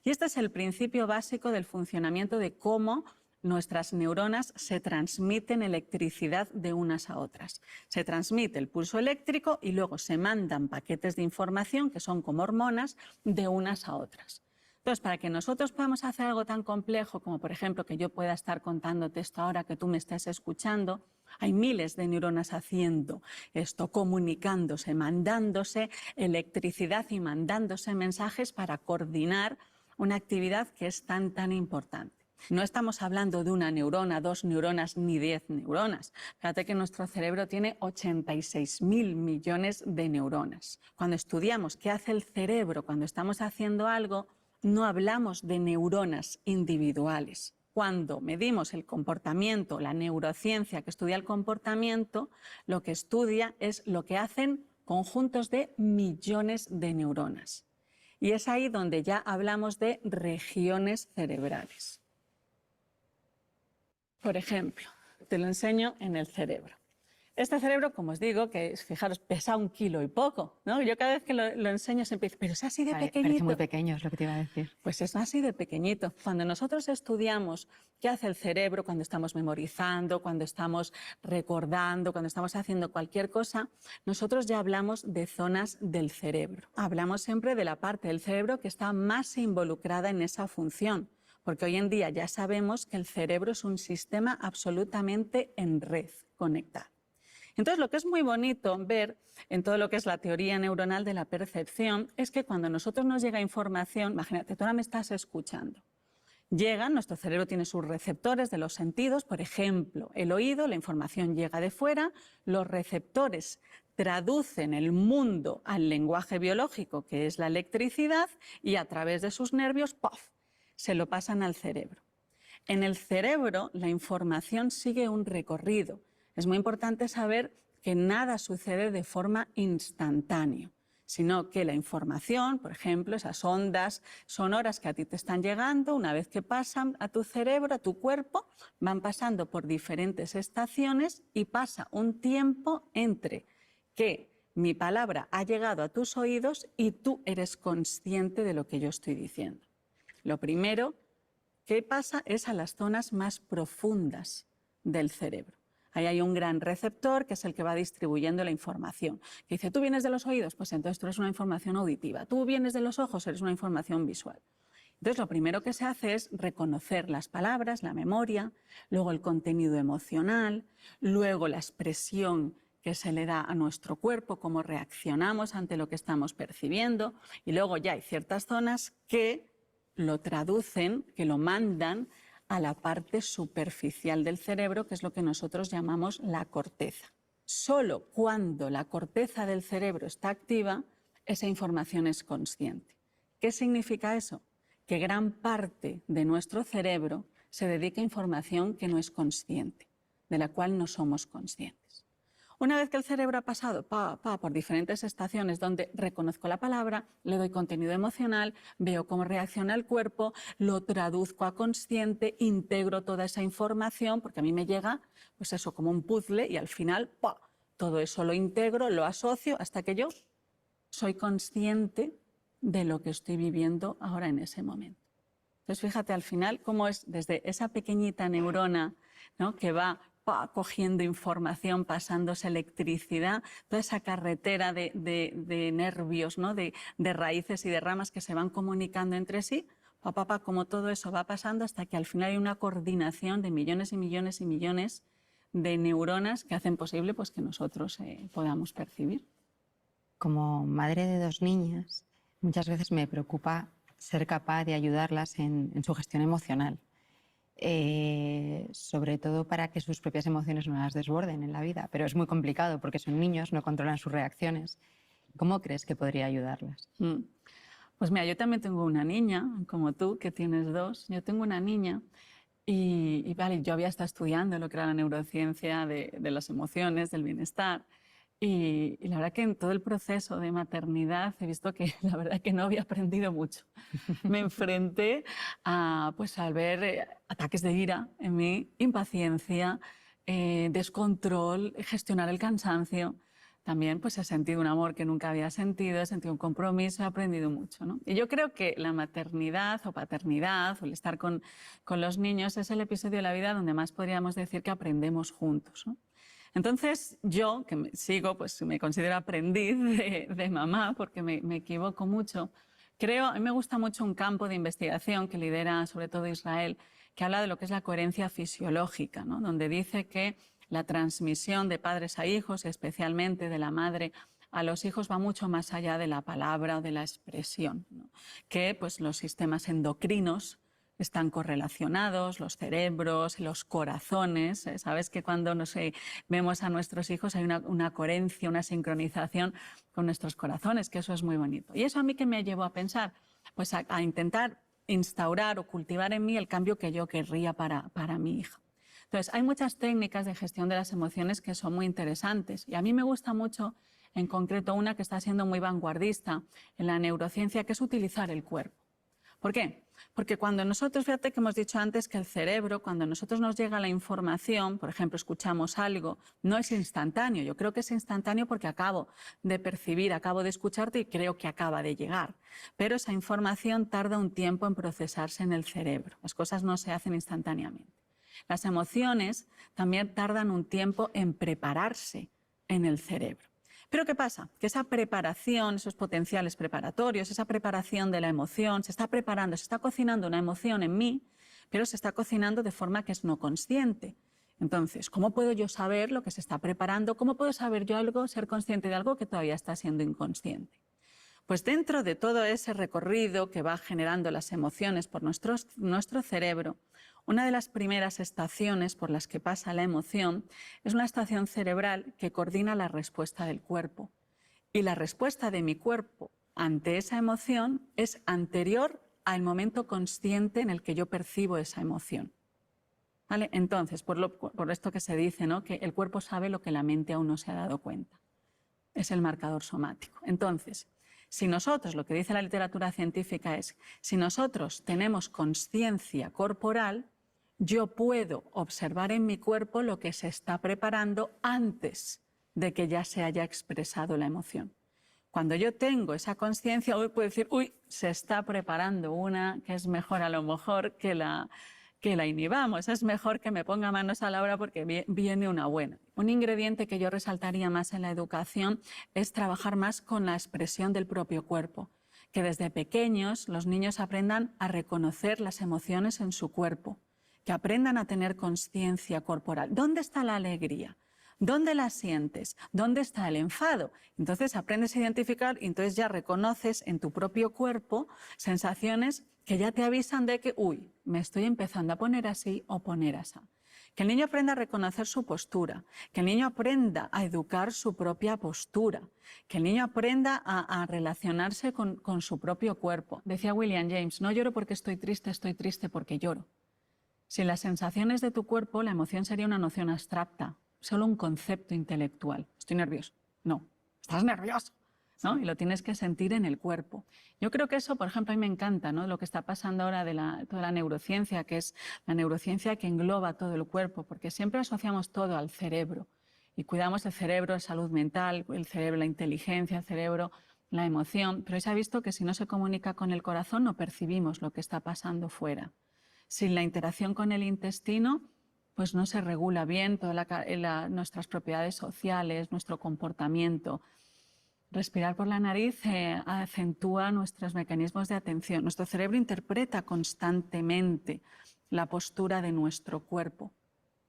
Y este es el principio básico del funcionamiento de cómo nuestras neuronas se transmiten electricidad de unas a otras. Se transmite el pulso eléctrico y luego se mandan paquetes de información, que son como hormonas, de unas a otras. Entonces, para que nosotros podamos hacer algo tan complejo como, por ejemplo, que yo pueda estar contándote esto ahora, que tú me estés escuchando, hay miles de neuronas haciendo esto, comunicándose, mandándose electricidad y mandándose mensajes para coordinar una actividad que es tan importante. No estamos hablando de una neurona, 2 neuronas ni 10 neuronas. Fíjate que nuestro cerebro tiene 86.000 millones de neuronas. Cuando estudiamos qué hace el cerebro cuando estamos haciendo algo, no hablamos de neuronas individuales. Cuando medimos el comportamiento, la neurociencia que estudia el comportamiento, lo que estudia es lo que hacen conjuntos de millones de neuronas. Y es ahí donde ya hablamos de regiones cerebrales. Por ejemplo, te lo enseño en el cerebro. Este cerebro, como os digo, que fijaros, pesa 1 kilo y poco, ¿no? Yo cada vez que lo enseño siempre digo, pero es así de pequeñito. Parece muy pequeño, es lo que te iba a decir. Pues es así de pequeñito. Cuando nosotros estudiamos qué hace el cerebro cuando estamos memorizando, cuando estamos recordando, cuando estamos haciendo cualquier cosa, nosotros ya hablamos de zonas del cerebro. Hablamos siempre de la parte del cerebro que está más involucrada en esa función. Porque hoy en día ya sabemos que el cerebro es un sistema absolutamente en red, conectado. Entonces, lo que es muy bonito ver en todo lo que es la teoría neuronal de la percepción es que cuando a nosotros nos llega información, imagínate, tú ahora me estás escuchando, nuestro cerebro tiene sus receptores de los sentidos, por ejemplo, el oído, la información llega de fuera, los receptores traducen el mundo al lenguaje biológico, que es la electricidad, y a través de sus nervios, ¡puff!, se lo pasan al cerebro. En el cerebro la información sigue un recorrido. Es muy importante saber que nada sucede de forma instantánea, sino que la información, por ejemplo, esas ondas sonoras que a ti te están llegando, una vez que pasan a tu cerebro, a tu cuerpo, van pasando por diferentes estaciones y pasa un tiempo entre que mi palabra ha llegado a tus oídos y tú eres consciente de lo que yo estoy diciendo. Lo primero que pasa es a las zonas más profundas del cerebro. Ahí hay un gran receptor que es el que va distribuyendo la información. Que dice, ¿tú vienes de los oídos? Pues entonces tú eres una información auditiva. ¿Tú vienes de los ojos? Eres una información visual. Entonces lo primero que se hace es reconocer las palabras, la memoria, luego el contenido emocional, luego la expresión que se le da a nuestro cuerpo, cómo reaccionamos ante lo que estamos percibiendo, y luego ya hay ciertas zonas que lo traducen, que lo mandan a la parte superficial del cerebro, que es lo que nosotros llamamos la corteza. Solo cuando la corteza del cerebro está activa, esa información es consciente. ¿Qué significa eso? Que gran parte de nuestro cerebro se dedica a información que no es consciente, de la cual no somos conscientes. Una vez que el cerebro ha pasado por diferentes estaciones donde reconozco la palabra, le doy contenido emocional, veo cómo reacciona el cuerpo, lo traduzco a consciente, integro toda esa información, porque a mí me llega, pues eso, como un puzzle, y al final, todo eso lo integro, lo asocio, hasta que yo soy consciente de lo que estoy viviendo ahora en ese momento. Entonces, fíjate al final cómo es desde esa pequeñita neurona, ¿no?, que va cogiendo información, pasándose electricidad, toda esa carretera de nervios, ¿no?, de raíces y de ramas que se van comunicando entre sí, como todo eso va pasando hasta que al final hay una coordinación de millones y millones y millones de neuronas que hacen posible, pues, que nosotros podamos percibir. Como madre de 2 niñas, muchas veces me preocupa ser capaz de ayudarlas en su gestión emocional, sobre todo para que sus propias emociones no las desborden en la vida, pero es muy complicado porque son niños, no controlan sus reacciones. ¿Cómo crees que podría ayudarlas? Pues mira, yo también tengo una niña, como tú, que tienes 2. Yo tengo una niña y vale, yo había estado estudiando lo que era la neurociencia de las emociones, del bienestar. Y la verdad que en todo el proceso de maternidad he visto que la verdad que no había aprendido mucho. Me enfrenté pues al ver ataques de ira en mí, impaciencia, descontrol, gestionar el cansancio. También pues he sentido un amor que nunca había sentido, he sentido un compromiso, he aprendido mucho, ¿no? Y yo creo que la maternidad o paternidad o el estar con los niños es el episodio de la vida donde más podríamos decir que aprendemos juntos, ¿no? Entonces yo, que sigo, pues me considero aprendiz de mamá porque me equivoco mucho, a mí me gusta mucho un campo de investigación que lidera sobre todo Israel, que habla de lo que es la coherencia fisiológica, ¿no?, donde dice que la transmisión de padres a hijos, y especialmente de la madre a los hijos, va mucho más allá de la palabra o de la expresión, ¿no?, que pues, los sistemas endocrinos están correlacionados, los cerebros, los corazones. Sabes que cuando vemos a nuestros hijos hay una coherencia, una sincronización con nuestros corazones, que eso es muy bonito. Y eso a mí que me llevó a pensar, pues a intentar instaurar o cultivar en mí el cambio que yo querría para mi hija. Entonces, hay muchas técnicas de gestión de las emociones que son muy interesantes y a mí me gusta mucho, en concreto, una que está siendo muy vanguardista en la neurociencia, que es utilizar el cuerpo. ¿Por qué? Porque cuando nosotros, fíjate que hemos dicho antes que el cerebro, cuando a nosotros nos llega la información, por ejemplo, escuchamos algo, no es instantáneo. Yo creo que es instantáneo porque acabo de percibir, acabo de escucharte y creo que acaba de llegar. Pero esa información tarda un tiempo en procesarse en el cerebro. Las cosas no se hacen instantáneamente. Las emociones también tardan un tiempo en prepararse en el cerebro. Pero ¿qué pasa? Que esa preparación, esos potenciales preparatorios, esa preparación de la emoción, se está preparando, se está cocinando una emoción en mí, pero se está cocinando de forma que es no consciente. Entonces, ¿cómo puedo yo saber lo que se está preparando? ¿Cómo puedo saber yo algo, ser consciente de algo que todavía está siendo inconsciente? Pues dentro de todo ese recorrido que va generando las emociones por nuestro cerebro, una de las primeras estaciones por las que pasa la emoción es una estación cerebral que coordina la respuesta del cuerpo. Y la respuesta de mi cuerpo ante esa emoción es anterior al momento consciente en el que yo percibo esa emoción. ¿Vale? Entonces, por esto que se dice, ¿no?, que el cuerpo sabe lo que la mente aún no se ha dado cuenta. Es el marcador somático. Entonces, si nosotros, lo que dice la literatura científica es, si nosotros tenemos consciencia corporal, yo puedo observar en mi cuerpo lo que se está preparando antes de que ya se haya expresado la emoción. Cuando yo tengo esa conciencia, hoy puedo decir, uy, se está preparando una que es mejor a lo mejor que la inhibamos, es mejor que me ponga manos a la obra porque viene una buena. Un ingrediente que yo resaltaría más en la educación es trabajar más con la expresión del propio cuerpo, que desde pequeños los niños aprendan a reconocer las emociones en su cuerpo, que aprendan a tener conciencia corporal. ¿Dónde está la alegría? ¿Dónde la sientes? ¿Dónde está el enfado? Entonces aprendes a identificar y entonces ya reconoces en tu propio cuerpo sensaciones que ya te avisan de que, uy, me estoy empezando a poner así o poner así. Que el niño aprenda a reconocer su postura, que el niño aprenda a educar su propia postura, que el niño aprenda a relacionarse con su propio cuerpo. Decía William James, no lloro porque estoy triste porque lloro. Sin las sensaciones de tu cuerpo, la emoción sería una noción abstracta, solo un concepto intelectual. Estoy nervioso. No, estás nervioso, ¿no? Y lo tienes que sentir en el cuerpo. Yo creo que eso, por ejemplo, a mí me encanta, ¿no? Lo que está pasando ahora de toda la neurociencia, que es la neurociencia que engloba todo el cuerpo, porque siempre asociamos todo al cerebro y cuidamos el cerebro, la salud mental, el cerebro, la inteligencia, el cerebro, la emoción, pero se ha visto que si no se comunica con el corazón no percibimos lo que está pasando fuera. Sin la interacción con el intestino, pues no se regula bien todas nuestras propiedades sociales, nuestro comportamiento. Respirar por la nariz acentúa nuestros mecanismos de atención. Nuestro cerebro interpreta constantemente la postura de nuestro cuerpo.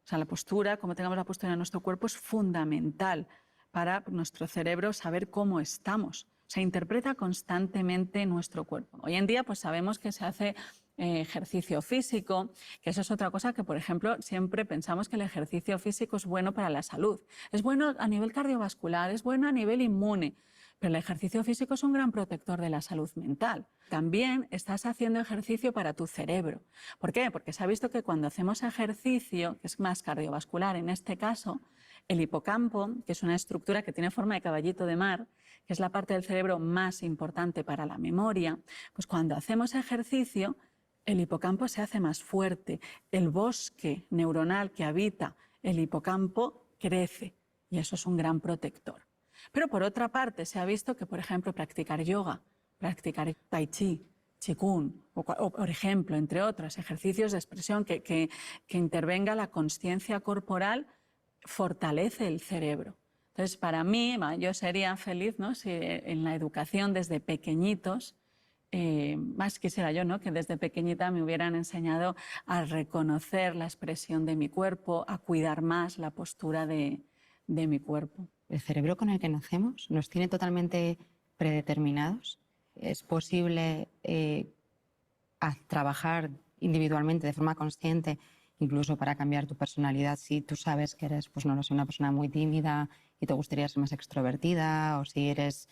O sea, la postura, como tengamos la postura de nuestro cuerpo, es fundamental para nuestro cerebro saber cómo estamos. Se interpreta constantemente nuestro cuerpo. Hoy en día, pues sabemos que se hace ejercicio físico, que eso es otra cosa que, por ejemplo, siempre pensamos que el ejercicio físico es bueno para la salud. Es bueno a nivel cardiovascular, es bueno a nivel inmune, pero el ejercicio físico es un gran protector de la salud mental. También estás haciendo ejercicio para tu cerebro. ¿Por qué? Porque se ha visto que cuando hacemos ejercicio, que es más cardiovascular en este caso, el hipocampo, que es una estructura que tiene forma de caballito de mar, que es la parte del cerebro más importante para la memoria, pues cuando hacemos ejercicio, el hipocampo se hace más fuerte, el bosque neuronal que habita el hipocampo crece y eso es un gran protector. Pero por otra parte se ha visto que, por ejemplo, practicar yoga, practicar tai chi, qigong o por ejemplo, entre otros ejercicios de expresión que intervenga la consciencia corporal, fortalece el cerebro. Entonces, para mí, yo sería feliz, ¿no?, si en la educación desde pequeñitos, más quisiera yo, ¿no?, que desde pequeñita me hubieran enseñado a reconocer la expresión de mi cuerpo, a cuidar más la postura de mi cuerpo. ¿El cerebro con el que nacemos nos tiene totalmente predeterminados? ¿Es posible trabajar individualmente, de forma consciente, incluso para cambiar tu personalidad, si tú sabes que eres, pues no lo sé, una persona muy tímida y te gustaría ser más extrovertida, o si eres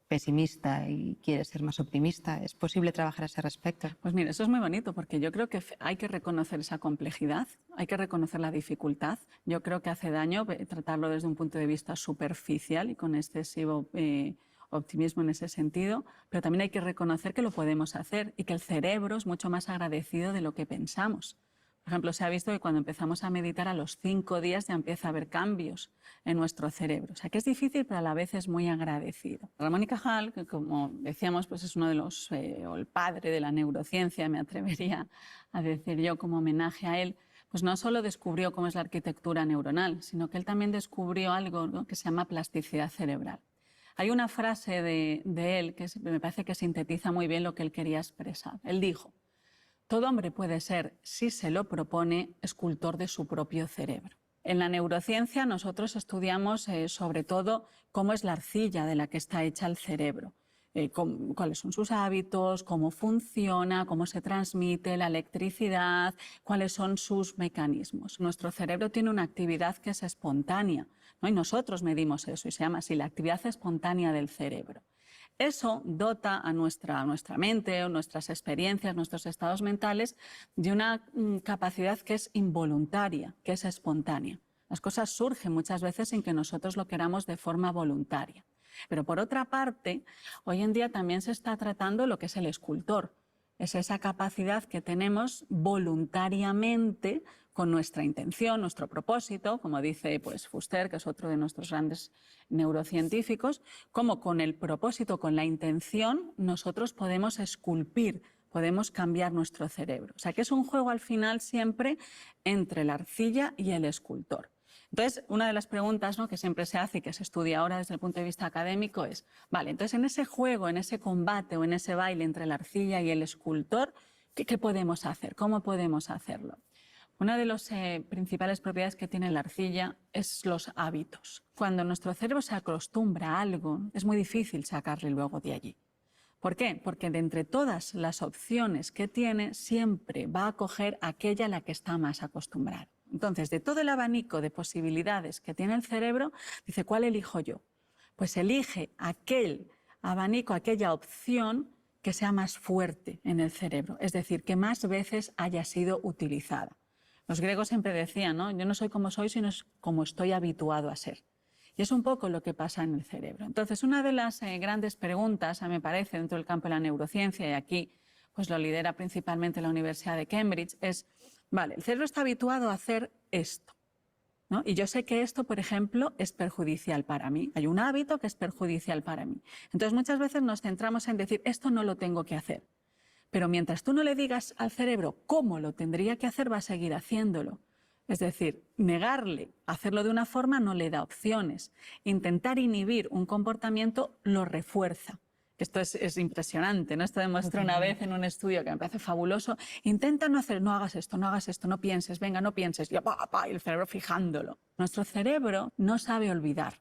pesimista y quieres ser más optimista? ¿Es posible trabajar a ese respecto? Pues mira, eso es muy bonito porque yo creo que hay que reconocer esa complejidad, hay que reconocer la dificultad. Yo creo que hace daño tratarlo desde un punto de vista superficial y con excesivo optimismo en ese sentido, pero también hay que reconocer que lo podemos hacer y que el cerebro es mucho más agradecido de lo que pensamos. Por ejemplo, se ha visto que cuando empezamos a meditar a los 5 días ya empieza a haber cambios en nuestro cerebro. O sea, que es difícil, pero a la vez es muy agradecido. Ramón y Cajal, que como decíamos, pues es uno de los, o el padre de la neurociencia, me atrevería a decir yo como homenaje a él, pues no solo descubrió cómo es la arquitectura neuronal, sino que él también descubrió algo, ¿no?, que se llama plasticidad cerebral. Hay una frase de él que me parece que sintetiza muy bien lo que él quería expresar. Él dijo: todo hombre puede ser, si se lo propone, escultor de su propio cerebro. En la neurociencia nosotros estudiamos sobre todo cómo es la arcilla de la que está hecha el cerebro, cuáles son sus hábitos, cómo funciona, cómo se transmite la electricidad, cuáles son sus mecanismos. Nuestro cerebro tiene una actividad que es espontánea, ¿no? Y nosotros medimos eso y se llama así la actividad espontánea del cerebro. Eso dota a nuestra mente, o nuestras experiencias, nuestros estados mentales de una capacidad que es involuntaria, que es espontánea. Las cosas surgen muchas veces sin que nosotros lo queramos de forma voluntaria. Pero por otra parte, hoy en día también se está tratando lo que es el escultor. Es esa capacidad que tenemos voluntariamente con nuestra intención, nuestro propósito, como dice pues Fuster, que es otro de nuestros grandes neurocientíficos, como con el propósito, con la intención, nosotros podemos esculpir, podemos cambiar nuestro cerebro. O sea que es un juego al final siempre entre la arcilla y el escultor. Entonces, una de las preguntas, ¿no?, que siempre se hace y que se estudia ahora desde el punto de vista académico es, vale, entonces en ese juego, en ese combate o en ese baile entre la arcilla y el escultor, ¿qué podemos hacer? ¿Cómo podemos hacerlo? Una de las principales propiedades que tiene la arcilla es los hábitos. Cuando nuestro cerebro se acostumbra a algo, es muy difícil sacarle luego de allí. ¿Por qué? Porque de entre todas las opciones que tiene, siempre va a coger aquella a la que está más acostumbrado. Entonces, de todo el abanico de posibilidades que tiene el cerebro, dice, ¿cuál elijo yo? Pues elige aquel abanico, aquella opción que sea más fuerte en el cerebro, es decir, que más veces haya sido utilizada. Los griegos siempre decían, ¿no? Yo no soy como soy, sino como estoy habituado a ser. Y es un poco lo que pasa en el cerebro. Entonces, una de las grandes preguntas, a mí me parece, dentro del campo de la neurociencia, y aquí pues lo lidera principalmente la Universidad de Cambridge, es, vale, el cerebro está habituado a hacer esto, ¿no? Y yo sé que esto, por ejemplo, es perjudicial para mí. Hay un hábito que es perjudicial para mí. Entonces, muchas veces nos centramos en decir, esto no lo tengo que hacer. Pero mientras tú no le digas al cerebro cómo lo tendría que hacer, va a seguir haciéndolo. Es decir, negarle hacerlo de una forma no le da opciones. Intentar inhibir un comportamiento lo refuerza. Esto es impresionante, ¿no? Esto demostró una vez en un estudio que me parece fabuloso. Intenta no hacer, no hagas esto, no pienses, venga, no pienses. Y el cerebro fijándolo. Nuestro cerebro no sabe olvidar.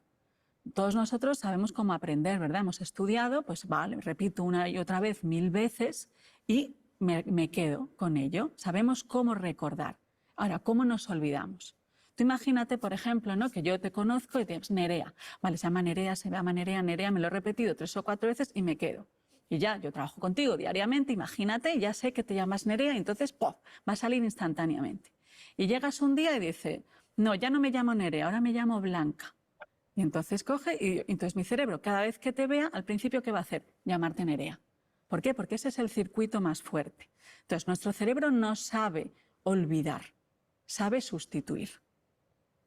Todos nosotros sabemos cómo aprender, ¿verdad? Hemos estudiado, pues vale, repito una y otra vez 1000 veces y me quedo con ello. Sabemos cómo recordar. Ahora, ¿cómo nos olvidamos? Tú imagínate, por ejemplo, ¿no? Que yo te conozco y te llamas Nerea. Vale, se llama Nerea, se llama Nerea, Nerea, me lo he repetido 3 o 4 veces y me quedo. Y ya, yo trabajo contigo diariamente, imagínate, ya sé que te llamas Nerea y entonces, ¡puf!, va a salir instantáneamente. Y llegas un día y dices, no, ya no me llamo Nerea, ahora me llamo Blanca. Y entonces coge y entonces mi cerebro, cada vez que te vea, al principio, ¿qué va a hacer? Llamarte Nerea. ¿Por qué? Porque ese es el circuito más fuerte. Entonces, nuestro cerebro no sabe olvidar, sabe sustituir.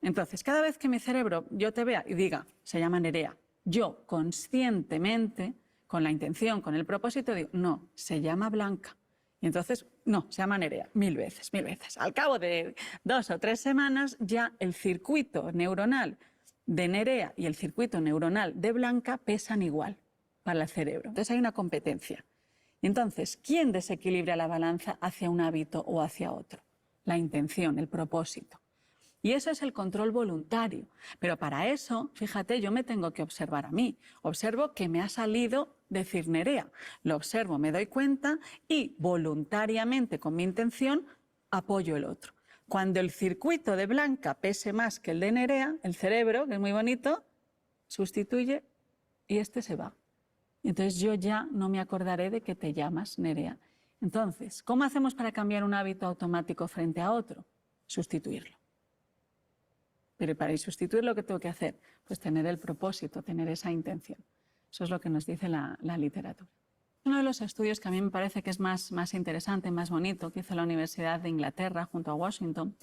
Entonces, cada vez que mi cerebro, yo te vea y diga, se llama Nerea, yo conscientemente, con la intención, con el propósito, digo, no, se llama Blanca. Y entonces, no, se llama Nerea, 1000 veces, 1000 veces. Al cabo de 2 o 3 semanas, ya el circuito neuronal de Nerea y el circuito neuronal de Blanca pesan igual para el cerebro. Entonces hay una competencia. Y entonces, ¿quién desequilibra la balanza hacia un hábito o hacia otro? La intención, el propósito. Y eso es el control voluntario. Pero para eso, fíjate, yo me tengo que observar a mí. Observo que me ha salido decir Nerea. Lo observo, me doy cuenta y voluntariamente, con mi intención, apoyo el otro. Cuando el circuito de Blanca pese más que el de Nerea, el cerebro, que es muy bonito, sustituye y este se va. Entonces yo ya no me acordaré de que te llamas Nerea. Entonces, ¿cómo hacemos para cambiar un hábito automático frente a otro? Sustituirlo. Pero para sustituirlo, ¿qué tengo que hacer? Pues tener el propósito, tener esa intención. Eso es lo que nos dice la literatura. Uno de los estudios que a mí me parece que es más interesante, más bonito, que hizo la Universidad de Inglaterra junto a Washington,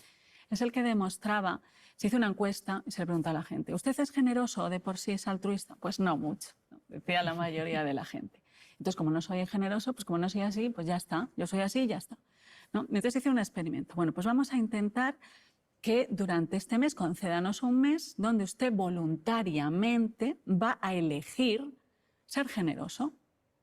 es el que demostraba, se hizo una encuesta y se le preguntó a la gente, ¿usted es generoso o de por sí es altruista? Pues no mucho, ¿no? Decía la mayoría de la gente. Entonces, como no soy generoso, pues como no soy así, pues ya está, yo soy así y ya está, ¿no? Entonces hice un experimento. Bueno, pues vamos a intentar que durante este mes, concédanos un mes donde usted voluntariamente va a elegir ser generoso.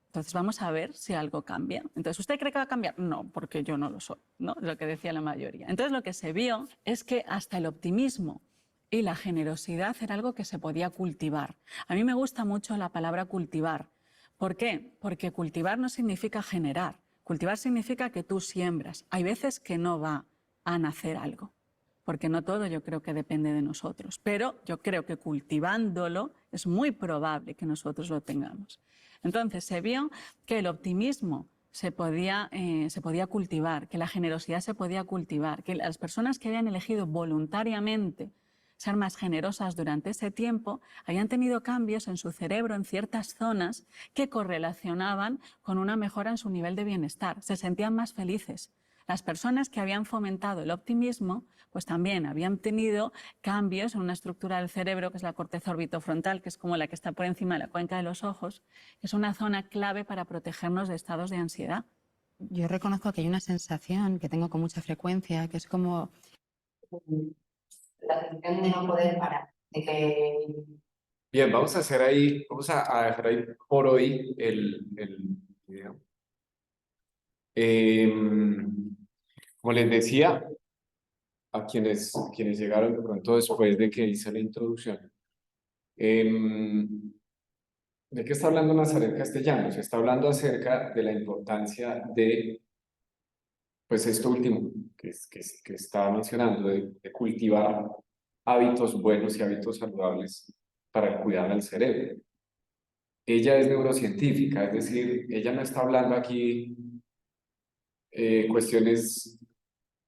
Entonces vamos a ver si algo cambia. Entonces, ¿usted cree que va a cambiar? No, porque yo no lo soy, ¿no? Es lo que decía la mayoría. Entonces lo que se vio es que hasta el optimismo y la generosidad era algo que se podía cultivar. A mí me gusta mucho la palabra cultivar. ¿Por qué? Porque cultivar no significa generar. Cultivar significa que tú siembras. Hay veces que no va a nacer algo, porque no todo yo creo que depende de nosotros. Pero yo creo que cultivándolo es muy probable que nosotros lo tengamos. Entonces se vio que el optimismo se podía cultivar, que la generosidad se podía cultivar, que las personas que habían elegido voluntariamente ser más generosas durante ese tiempo habían tenido cambios en su cerebro, en ciertas zonas, que correlacionaban con una mejora en su nivel de bienestar. Se sentían más felices. Las personas que habían fomentado el optimismo, pues también habían tenido cambios en una estructura del cerebro, que es la corteza orbitofrontal, que es como la que está por encima de la cuenca de los ojos, que es una zona clave para protegernos de estados de ansiedad. Yo reconozco que hay una sensación que tengo con mucha frecuencia, que es como la sensación de no poder parar, de que... Bien, vamos a hacer ahí, vamos a dejar ahí por hoy el video. Como les decía, quienes llegaron de pronto después de que hice la introducción. ¿De qué está hablando Nazaret Castellanos? Está hablando acerca de la importancia de, pues esto último que estaba mencionando, de cultivar hábitos buenos y hábitos saludables para el cuidado del cerebro. Ella es neurocientífica, es decir, ella no está hablando aquí cuestiones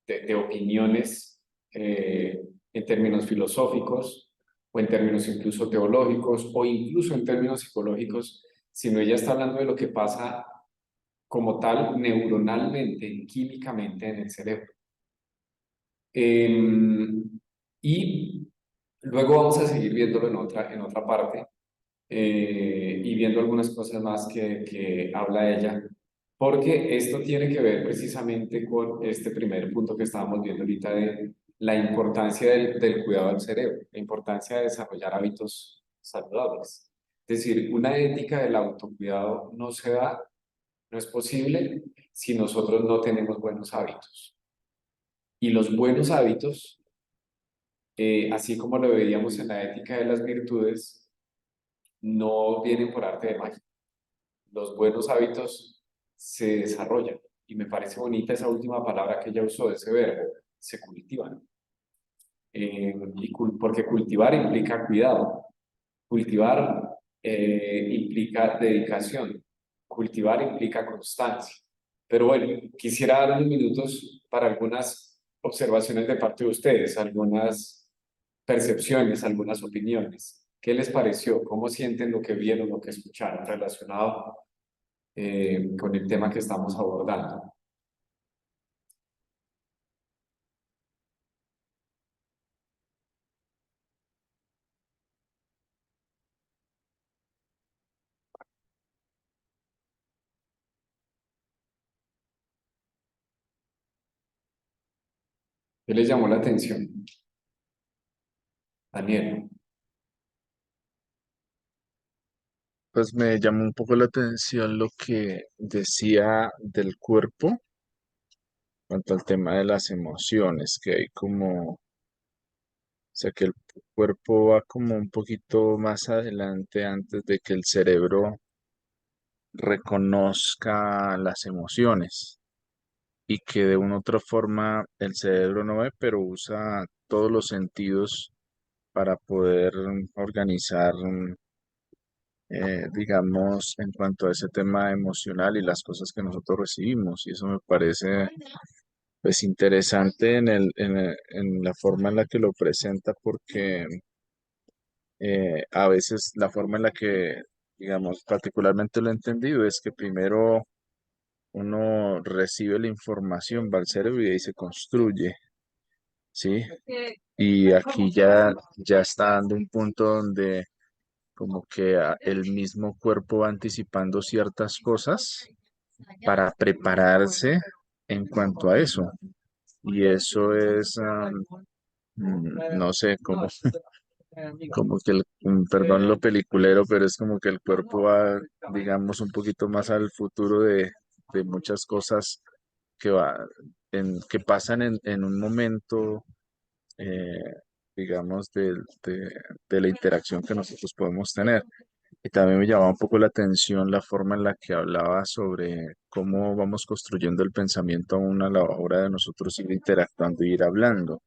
de opiniones en términos filosóficos o en términos incluso teológicos o incluso en términos psicológicos, sino ella está hablando de lo que pasa como tal neuronalmente, químicamente en el cerebro. Y luego vamos a seguir viéndolo en otra parte y viendo algunas cosas más que habla ella, porque esto tiene que ver precisamente con este primer punto que estábamos viendo ahorita de la importancia del cuidado del cerebro, la importancia de desarrollar hábitos saludables. Es decir, una ética del autocuidado no se da, no es posible si nosotros no tenemos buenos hábitos. Y los buenos hábitos, así como lo veíamos en la ética de las virtudes, no vienen por arte de magia. Los buenos hábitos se desarrollan. Y me parece bonita esa última palabra que ella usó, ese verbo, se cultivan. Porque cultivar implica cuidado. Cultivar implica dedicación. Cultivar implica constancia. Pero bueno, quisiera dar unos minutos para algunas observaciones de parte de ustedes, algunas percepciones, algunas opiniones. ¿Qué les pareció? ¿Cómo sienten lo que vieron, lo que escucharon relacionado con el tema que estamos abordando? ¿Qué les llamó la atención? Daniel. Pues me llamó un poco la atención lo que decía del cuerpo en cuanto al tema de las emociones, que hay como, o sea, que el cuerpo va como un poquito más adelante antes de que el cerebro reconozca las emociones y que de una u otra forma el cerebro no ve, pero usa todos los sentidos para poder organizar, digamos, en cuanto a ese tema emocional y las cosas que nosotros recibimos. Y eso me parece, pues, interesante en la forma en la que lo presenta, porque a veces la forma en la que, digamos, particularmente lo he entendido es que primero uno recibe la información, va al cerebro y ahí se construye, ¿sí? Y aquí ya está dando un punto donde como que el mismo cuerpo va anticipando ciertas cosas para prepararse en cuanto a eso. Y eso es, no sé, como que perdón lo peliculero, pero es como que el cuerpo va, digamos, un poquito más al futuro de muchas cosas que que pasan en un momento, eh, digamos, de la interacción que nosotros podemos tener. Y también me llamaba un poco la atención la forma en la que hablaba sobre cómo vamos construyendo el pensamiento aún a la hora de nosotros ir interactuando y ir hablando.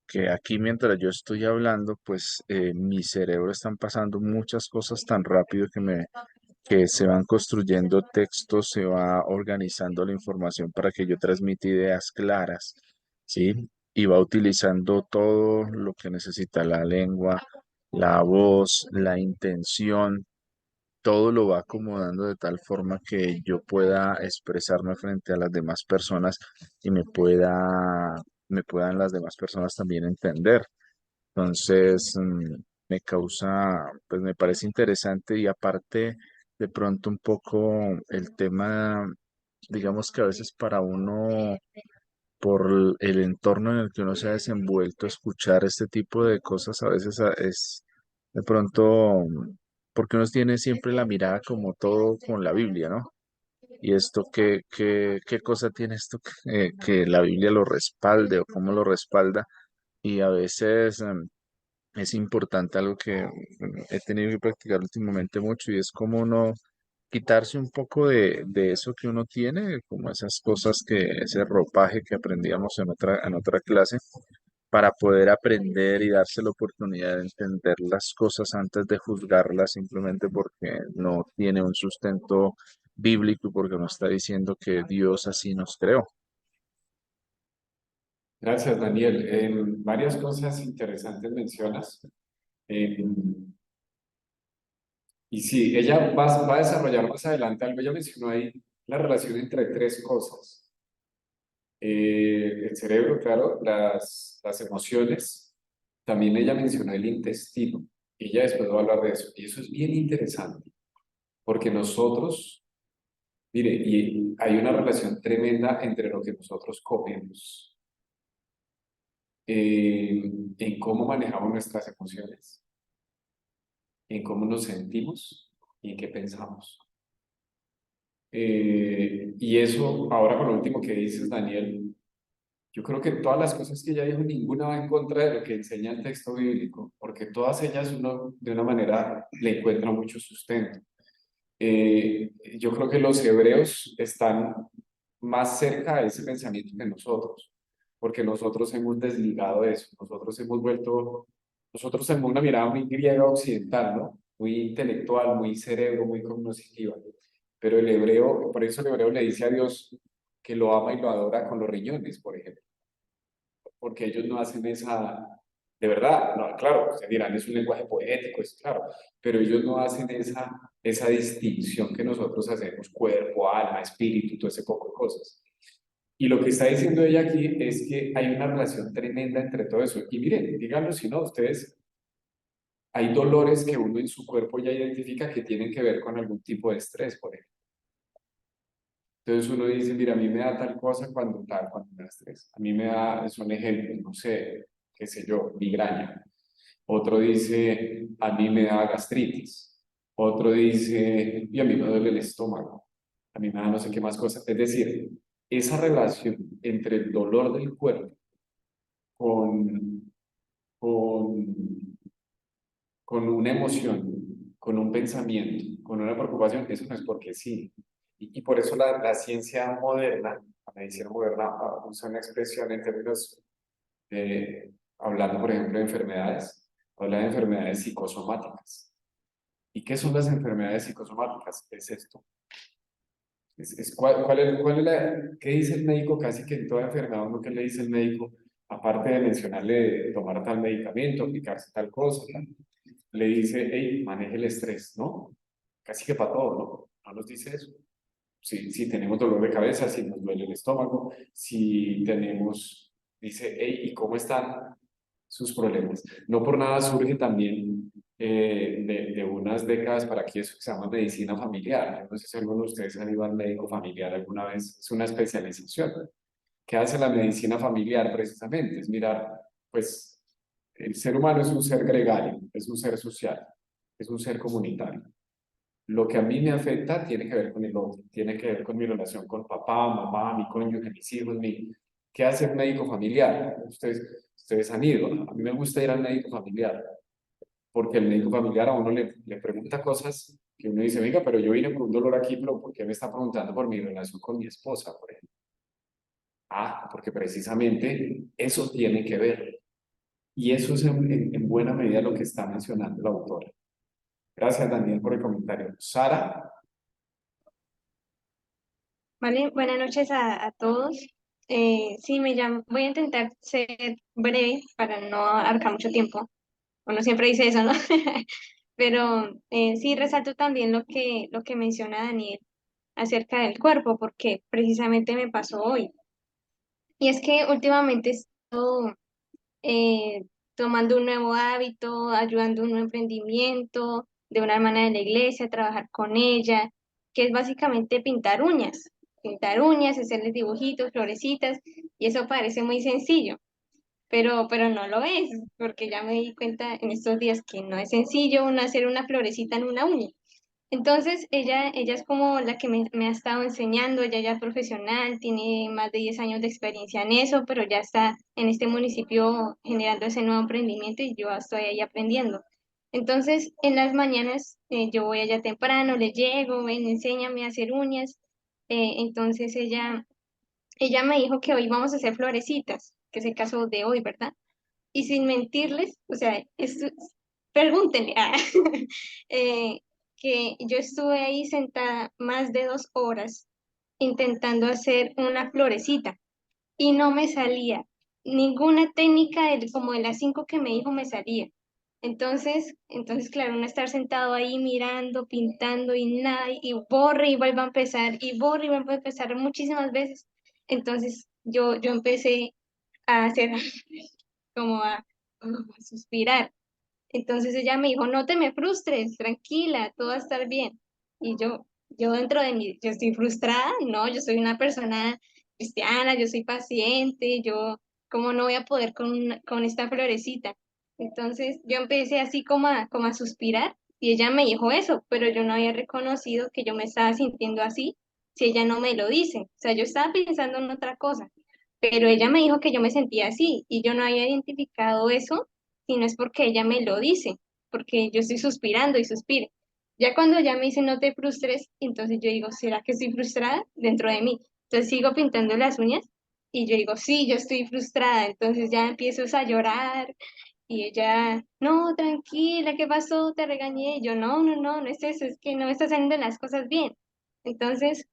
Que aquí mientras yo estoy hablando, pues mi cerebro están pasando muchas cosas tan rápido que se van construyendo textos, se va organizando la información para que yo transmita ideas claras, ¿sí? Y va utilizando todo lo que necesita la lengua, la voz, la intención, todo lo va acomodando de tal forma que yo pueda expresarme frente a las demás personas y me puedan las demás personas también entender. Entonces, pues me parece interesante y aparte, de pronto un poco el tema, digamos que a veces para uno, por el entorno en el que uno se ha desenvuelto, escuchar este tipo de cosas a veces es de pronto, porque uno tiene siempre la mirada como todo con la Biblia, ¿no? ¿Y esto qué cosa tiene esto que la Biblia lo respalde o cómo lo respalda? Y a veces es importante algo que he tenido que practicar últimamente mucho y es como uno quitarse un poco de eso que uno tiene, como esas cosas ese ropaje que aprendíamos en otra clase, para poder aprender y darse la oportunidad de entender las cosas antes de juzgarlas simplemente porque no tiene un sustento bíblico y porque no está diciendo que Dios así nos creó. Gracias, Daniel. Varias cosas interesantes mencionas. Y sí, ella va a desarrollar más adelante algo. Ella mencionó ahí la relación entre tres cosas. El cerebro, claro, las emociones. También ella mencionó el intestino. Y ella después va a hablar de eso. Y eso es bien interesante, porque nosotros, mire, y hay una relación tremenda entre lo que nosotros comemos, en cómo manejamos nuestras emociones, en cómo nos sentimos y en qué pensamos. Y eso, ahora con lo último que dices, Daniel, yo creo que todas las cosas que ella dijo, ninguna va en contra de lo que enseña el texto bíblico, porque todas ellas uno de una manera le encuentra mucho sustento. Yo creo que los hebreos están más cerca de ese pensamiento que nosotros, porque nosotros hemos desligado eso, nosotros tenemos una mirada muy griega occidental, ¿no? Muy intelectual, muy cerebro, muy cognitiva, pero el hebreo, por eso el hebreo le dice a Dios que lo ama y lo adora con los riñones, por ejemplo, porque ellos no hacen esa, de verdad, no, claro, ustedes dirán, es un lenguaje poético, es claro, pero ellos no hacen esa distinción que nosotros hacemos, cuerpo, alma, espíritu, todo ese poco de cosas. Y lo que está diciendo ella aquí es que hay una relación tremenda entre todo eso. Y miren, díganlo si no, ustedes, hay dolores que uno en su cuerpo ya identifica que tienen que ver con algún tipo de estrés, por ejemplo. Entonces uno dice, mira, a mí me da tal cosa cuando me da estrés. A mí me da, son ejemplos, no sé, qué sé yo, migraña. Otro dice, a mí me da gastritis. Otro dice, y a mí me duele el estómago. A mí me da no sé qué más cosas. Es decir, esa relación entre el dolor del cuerpo con, con, con una emoción, con un pensamiento, con una preocupación, eso no es porque sí. Y por eso la ciencia moderna, la medicina moderna, usa una expresión en términos hablando, por ejemplo, de enfermedades, habla de enfermedades psicosomáticas. ¿Y qué son las enfermedades psicosomáticas? Es esto. ¿Cuál es qué dice el médico casi que en toda enfermedad? ¿Uno qué le dice el médico? Aparte de mencionarle tomar tal medicamento, aplicarse tal cosa, tal, le dice, hey, maneje el estrés, ¿no? Casi que para todo, ¿no? No nos dice eso. Si tenemos dolor de cabeza, si nos duele el estómago, si tenemos, dice, hey, ¿y cómo están sus problemas? No por nada surge también de unas décadas para aquí eso que se llama medicina familiar. Yo no sé si alguno de ustedes ha ido al médico familiar alguna vez, es una especialización. ¿Qué hace la medicina familiar precisamente? Es mirar, pues, el ser humano es un ser gregario, es un ser social, es un ser comunitario. Lo que a mí me afecta tiene que ver con el otro, tiene que ver con mi relación con papá, mamá, mi cónyuge, mis hijos, ¿Qué hace el médico familiar? Ustedes han ido, a mí me gusta ir al médico familiar, porque el médico familiar a uno le pregunta cosas que uno dice, venga, pero yo vine por un dolor aquí, pero ¿por qué me está preguntando por mi relación con mi esposa, por ejemplo? Ah, porque precisamente eso tiene que ver. Y eso es en buena medida lo que está mencionando la autora. Gracias, Daniel, por el comentario. Sara. Vale, buenas noches a todos. Sí, voy a intentar ser breve para no abarcar mucho tiempo. Uno siempre dice eso, ¿no? Pero sí resalto también lo que menciona Daniel acerca del cuerpo, porque precisamente me pasó hoy. Y es que últimamente he estado eh, tomando un nuevo hábito, ayudando a un nuevo emprendimiento de una hermana de la iglesia, trabajar con ella, que es básicamente pintar uñas, hacerles dibujitos, florecitas, y eso parece muy sencillo, pero no lo es, porque ya me di cuenta en estos días que no es sencillo uno hacer una florecita en una uña. Entonces, ella es como la que me ha estado enseñando, ella ya es profesional, tiene más de 10 años de experiencia en eso, pero ya está en este municipio generando ese nuevo emprendimiento y yo estoy ahí aprendiendo. Entonces, en las mañanas yo voy allá temprano, le llego, ven, enséñame a hacer uñas. Entonces, ella me dijo que hoy vamos a hacer florecitas, que es el caso de hoy, ¿verdad? Y sin mentirles, o sea, pregúntenle, eh, que yo estuve ahí sentada más de 2 horas intentando hacer una florecita y no me salía. Ninguna técnica como de las 5 que me dijo me salía. Entonces, claro, uno estar sentado ahí mirando, pintando y nada, y borre y vuelva a empezar, y borre y vuelva a empezar muchísimas veces. Entonces, yo empecé a hacer como a suspirar. Entonces ella me dijo, no te me frustres, tranquila, todo va a estar bien. Y yo dentro de mí, yo estoy frustrada, no, yo soy una persona cristiana, yo soy paciente, yo, ¿cómo no voy a poder con esta florecita? Entonces yo empecé así como a suspirar y ella me dijo eso, pero yo no había reconocido que yo me estaba sintiendo así si ella no me lo dice. O sea, yo estaba pensando en otra cosa, pero ella me dijo que yo me sentía así y yo no había identificado eso si no es porque ella me lo dice, porque yo estoy suspirando y suspiro. Ya cuando ella me dice no te frustres, entonces yo digo, ¿será que estoy frustrada dentro de mí? Entonces sigo pintando las uñas y yo digo, sí, yo estoy frustrada. Entonces ya empiezo a llorar y ella, no, tranquila, ¿qué pasó? Te regañé. Y yo, no es eso, es que no me están saliendo las cosas bien. Entonces,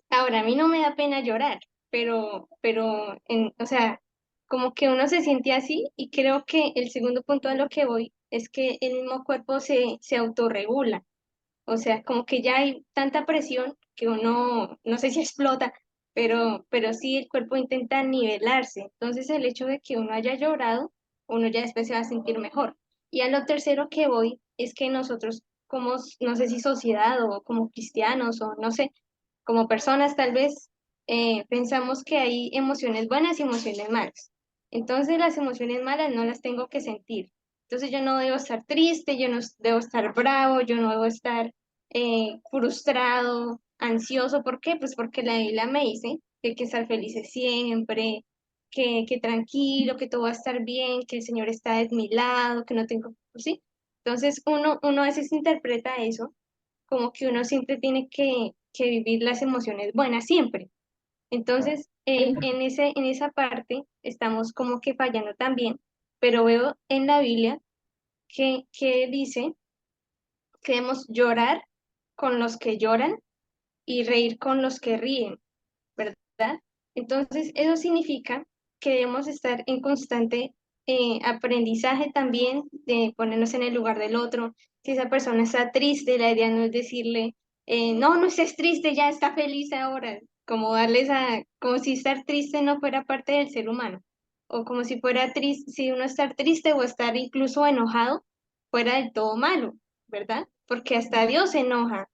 ahora, a mí no me da pena llorar, o sea, como que uno se siente así y creo que el segundo punto a lo que voy es que el mismo cuerpo se autorregula. O sea, como que ya hay tanta presión que uno, no sé si explota, pero sí el cuerpo intenta nivelarse. Entonces el hecho de que uno haya llorado, uno ya después se va a sentir mejor. Y a lo tercero que voy es que nosotros como, no sé si sociedad o como cristianos o no sé, como personas tal vez, pensamos que hay emociones buenas y emociones malas. Entonces las emociones malas no las tengo que sentir. Entonces yo no debo estar triste, yo no debo estar bravo, yo no debo estar frustrado, ansioso. ¿Por qué? Pues porque la Biblia me dice que hay que estar felices siempre, que tranquilo, que todo va a estar bien, que el Señor está de mi lado, que no tengo, pues sí. Entonces uno a veces interpreta eso como que uno siempre tiene que vivir las emociones buenas, siempre. Entonces, en esa parte estamos como que fallando también, pero veo en la Biblia que dice que debemos llorar con los que lloran y reír con los que ríen, ¿verdad? Entonces, eso significa que debemos estar en constante aprendizaje también, de ponernos en el lugar del otro. Si esa persona está triste, la idea no es decirle, no estés triste, ya está feliz ahora, como como si estar triste no fuera parte del ser humano, o como si fuera triste, si uno estar triste o estar incluso enojado fuera del todo malo, ¿verdad? Porque hasta Dios se enoja,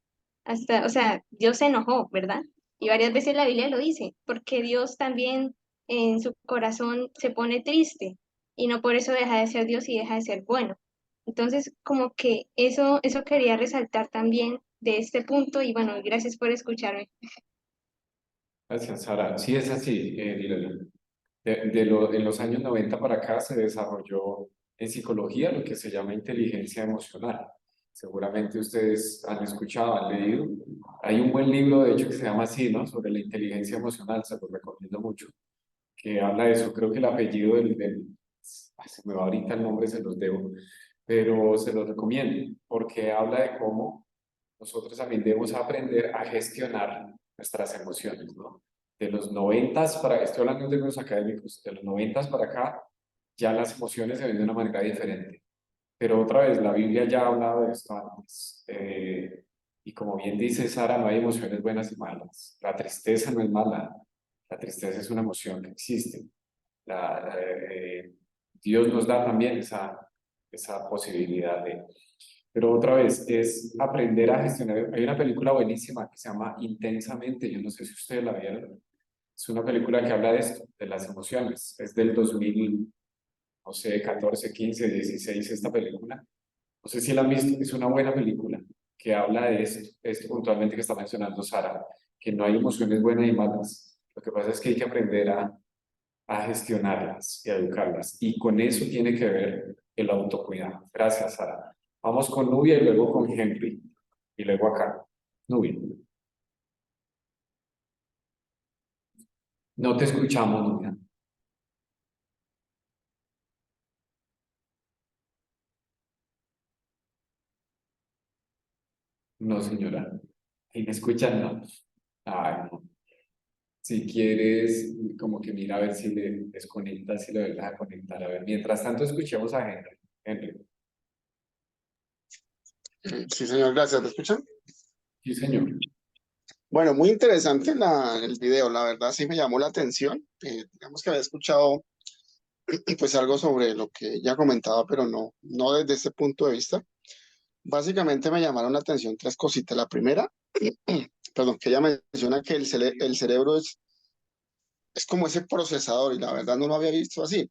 o sea, Dios se enojó, ¿verdad? Y varias veces la Biblia lo dice, porque Dios también en su corazón se pone triste y no por eso deja de ser Dios y deja de ser bueno. Entonces, como que eso quería resaltar también de este punto y bueno, gracias por escucharme. Gracias, Sara. Sí, es así. En los años 90 para acá se desarrolló en psicología lo que se llama inteligencia emocional. Seguramente ustedes han escuchado, han leído. Hay un buen libro, de hecho, que se llama así, ¿no? Sobre la inteligencia emocional, se lo recomiendo mucho, que habla de eso. Creo que el apellido se me va ahorita el nombre, se los debo, pero se los recomiendo, porque habla de cómo nosotros también debemos aprender a gestionar nuestras emociones, ¿no? De los 90 estoy hablando en términos académicos, de los 90 para acá, ya las emociones se ven de una manera diferente. Pero otra vez, la Biblia ya ha hablado de esto antes. Y como bien dice Sara, no hay emociones buenas y malas. La tristeza no es mala. La tristeza es una emoción que existe. Dios nos da también esa posibilidad de... Pero otra vez, es aprender a gestionar. Hay una película buenísima que se llama Intensamente, yo no sé si ustedes la vieron. Es una película que habla de esto, de las emociones. Es del 2000, no sé, 14, 15, 16 esta película. No sé si la han visto, es una buena película. que habla de esto puntualmente que está mencionando Sara, que no hay emociones buenas y malas. Lo que pasa es que hay que aprender a gestionarlas y a educarlas. Y con eso tiene que ver el autocuidado. Gracias, Sara. Vamos con Nubia y luego con Henry. Y luego acá. Nubia. No te escuchamos, Nubia. No, señora. ¿Y me escuchan? No. Ay, no. Si quieres, como que mira a ver si le desconectas, si lo dejas conectar. A ver, mientras tanto escuchemos a Henry. Henry. Sí, señor, gracias. ¿Me escuchan? Sí, señor. Bueno, muy interesante el video, la verdad sí me llamó la atención. Digamos que había escuchado pues algo sobre lo que ella comentaba, pero no desde ese punto de vista. Básicamente me llamaron la atención tres cositas. La primera, perdón, que ella menciona que el cerebro es como ese procesador y la verdad no lo había visto así.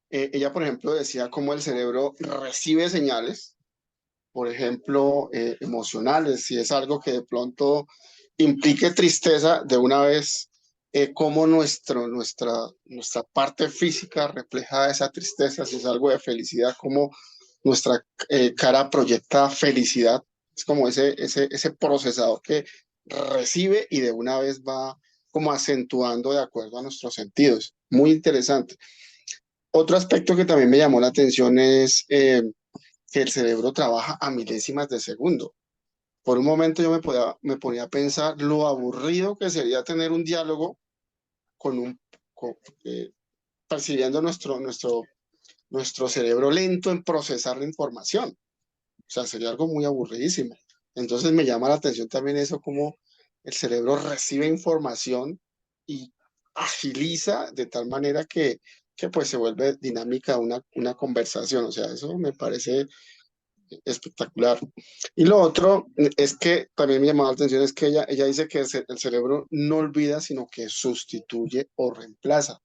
Ella, por ejemplo, decía cómo el cerebro recibe señales, por ejemplo, emocionales, si es algo que de pronto implique tristeza, de una vez, cómo nuestra parte física refleja esa tristeza, si es algo de felicidad, cómo nuestra cara proyecta felicidad, es como ese procesador que recibe y de una vez va como acentuando de acuerdo a nuestros sentidos. Muy interesante. Otro aspecto que también me llamó la atención es que el cerebro trabaja a milésimas de segundo. Por un momento yo me ponía a pensar lo aburrido que sería tener un diálogo con percibiendo nuestro cerebro lento en procesar la información. O sea, sería algo muy aburridísimo. Entonces me llama la atención también eso, cómo el cerebro recibe información y agiliza de tal manera que pues se vuelve dinámica una conversación. O sea, eso me parece espectacular. Y lo otro es que también me llamó la atención es que ella dice que el cerebro no olvida, sino que sustituye o reemplaza.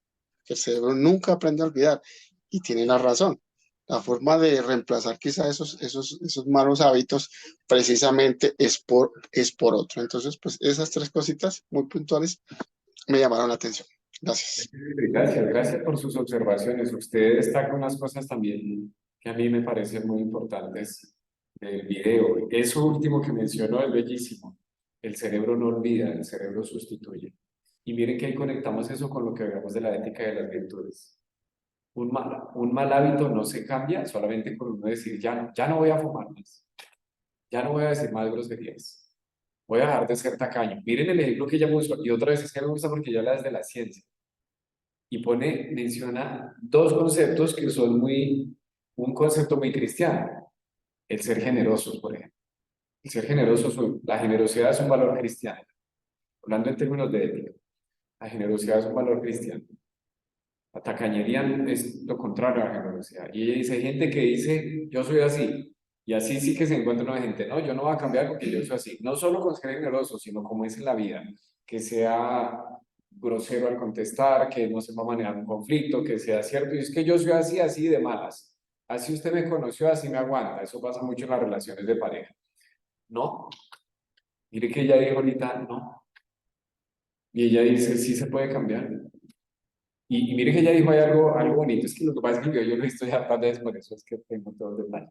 Que el cerebro nunca aprende a olvidar. Y tiene la razón. La forma de reemplazar quizá esos malos hábitos precisamente es por otro. Entonces, pues esas tres cositas muy puntuales me llamaron la atención. Gracias. Gracias por sus observaciones. Usted destaca unas cosas también que a mí me parecen muy importantes del video. Eso último que mencionó es bellísimo. El cerebro no olvida, el cerebro sustituye. Y miren que ahí conectamos eso con lo que hablamos de la ética de las virtudes. Un mal hábito no se cambia solamente con uno decir, ya no voy a fumar más, ya no voy a decir más groserías, voy a dejar de ser tacaño. Miren el ejemplo que ella puso, y otra vez es que me gusta porque ella habla desde la ciencia. Y menciona dos conceptos que son un concepto muy cristiano. El ser generosos, por ejemplo. El ser generoso, la generosidad es un valor cristiano. Hablando en términos de ética, la generosidad es un valor cristiano. La tacañería es lo contrario a la generosidad. Y ella dice, hay gente que dice, yo soy así. Y así sí que se encuentra una gente, no, yo no voy a cambiar porque yo soy así. No solo con ser generoso, sino como es en la vida. Que sea grosero al contestar, que no sepa manejar un conflicto, que sea cierto. Y es que yo soy así, así de malas. Así usted me conoció, así me aguanta. Eso pasa mucho en las relaciones de pareja. No. Mire que ella dijo ahorita, no. Y ella dice, sí se puede cambiar. Y mire que ella dijo hay algo bonito, es que lo que pasa es que yo lo he visto ya tal vez, por eso es que tengo todo el detalle.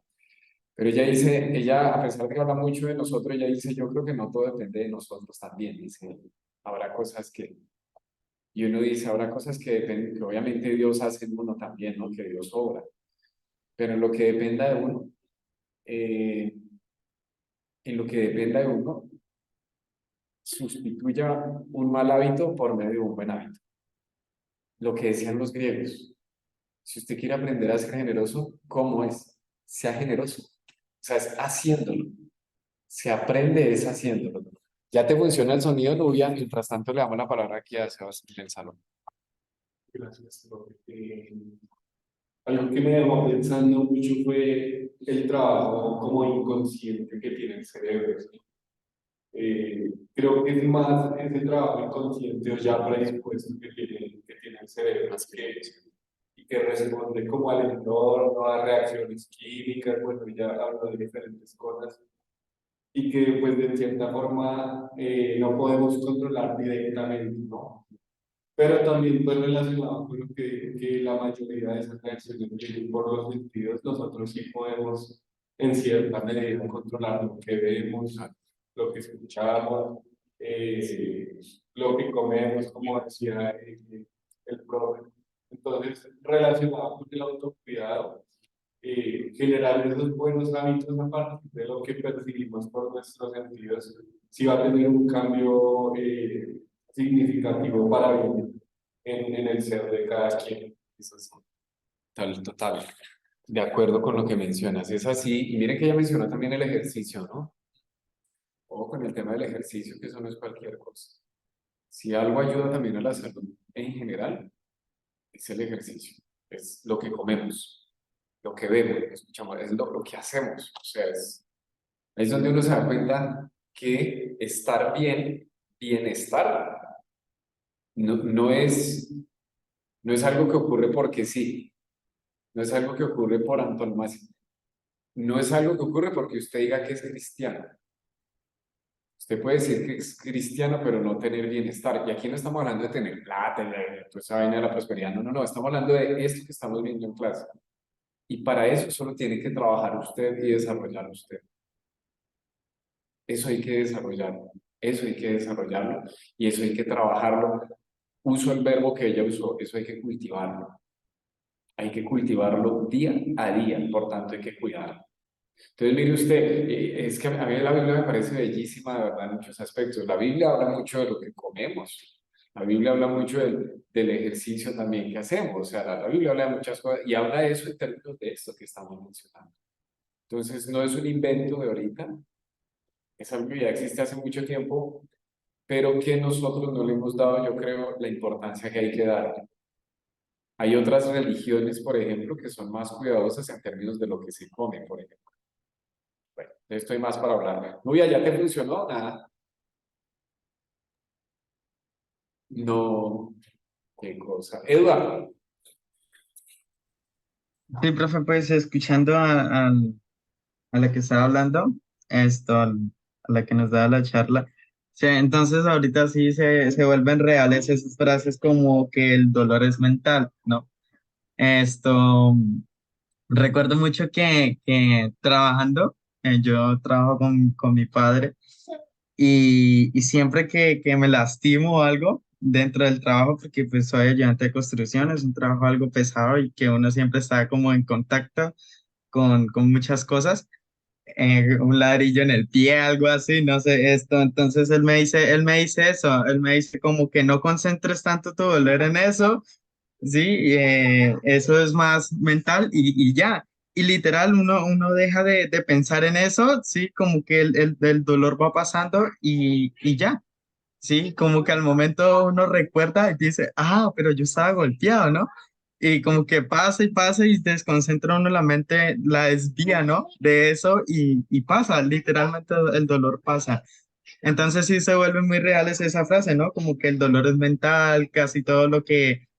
Pero ella dice, ella a pesar de que habla mucho de nosotros, ella dice, yo creo que no todo depende de nosotros también, dice, habrá cosas que, y uno dice, habrá cosas que dependen, que obviamente Dios hace en uno también, ¿no? Que Dios obra, pero en lo que dependa de uno, en lo que dependa de uno, sustituya un mal hábito por medio de un buen hábito. Lo que decían los griegos, si usted quiere aprender a ser generoso, ¿cómo es? Sea generoso. O sea, es haciéndolo. Se aprende es haciéndolo. Ya te funciona el sonido, Nubia. Mientras tanto, le damos la palabra aquí a Sebastián en el salón. Gracias, profe. Algo que me dejó pensando mucho fue el trabajo como inconsciente que tiene el cerebro. ¿Sí? Creo que es más ese trabajo inconsciente o ya predispuesto que tiene el cerebro. Y que responde como al entorno, a reacciones químicas, bueno, ya hablo de diferentes cosas, y que pues de cierta forma no podemos controlar directamente, ¿no? Pero también pues relacionado con lo que la mayoría de esas reacciones vienen por los sentidos, nosotros sí podemos en cierta medida controlar lo que vemos, lo que escuchamos, lo que comemos, como decía el profe. Entonces, relacionado con el autocuidado, generar esos buenos hábitos a partir de lo que percibimos por nuestros sentidos, sí va a tener un cambio significativo para bien en el ser de cada quien. Eso sí. Total. De acuerdo con lo que mencionas, es así. Y miren que ella mencionó también el ejercicio, ¿no? O con el tema del ejercicio, que eso no es cualquier cosa. Si algo ayuda también a la salud en general, es el ejercicio, es lo que comemos, lo que vemos, lo que escuchamos, es lo que hacemos. O sea, ahí es donde uno se da cuenta que estar bien, bienestar, no es algo que ocurre porque sí, no es algo que ocurre por antonomasia, no es algo que ocurre porque usted diga que es cristiano. Usted puede decir que es cristiano, pero no tener bienestar. Y aquí no estamos hablando de tener plata, de toda esa vaina de la prosperidad. No. Estamos hablando de esto que estamos viendo en clase. Y para eso solo tiene que trabajar usted y desarrollar usted. Eso hay que desarrollarlo. Eso hay que desarrollarlo. Y eso hay que trabajarlo. Uso el verbo que ella usó. Eso hay que cultivarlo. Hay que cultivarlo día a día. Por tanto, hay que cuidarlo. Entonces, mire usted, es que a mí la Biblia me parece bellísima, de verdad, en muchos aspectos. La Biblia habla mucho de lo que comemos. La Biblia habla mucho del ejercicio también que hacemos. O sea, la Biblia habla de muchas cosas y habla de eso en términos de esto que estamos mencionando. Entonces, no es un invento de ahorita, es algo que ya existe hace mucho tiempo, pero que nosotros no le hemos dado, yo creo, la importancia que hay que dar. Hay otras religiones, por ejemplo, que son más cuidadosas en términos de lo que se come, por ejemplo. Bueno, estoy más para hablar. Nubia, ¿ya te funcionó? Nada. No, qué cosa. Eduardo. Sí, profe, pues escuchando a la que estaba hablando, a la que nos daba la charla, sí, entonces ahorita sí se vuelven reales esas frases como que el dolor es mental, ¿no? Esto, recuerdo mucho que trabajando, yo trabajo con mi padre y siempre que me lastimo o algo dentro del trabajo, porque pues soy ayudante de construcción, es un trabajo algo pesado y que uno siempre está como en contacto con muchas cosas, un ladrillo en el pie, algo así, no sé, esto, entonces él me dice eso, él me dice como que no concentres tanto tu dolor en eso. Sí, eso es más mental y ya. Y literal, uno deja de pensar en eso, sí, como que el dolor va pasando y ya. Sí, como que al momento uno recuerda y dice, ah, pero yo estaba golpeado, ¿no? Y como que pasa y desconcentra uno la mente, la desvía, ¿no? De eso y pasa, literalmente el dolor pasa. Entonces sí se vuelve muy real esa frase, ¿no? Como que el dolor es mental, casi todo lo que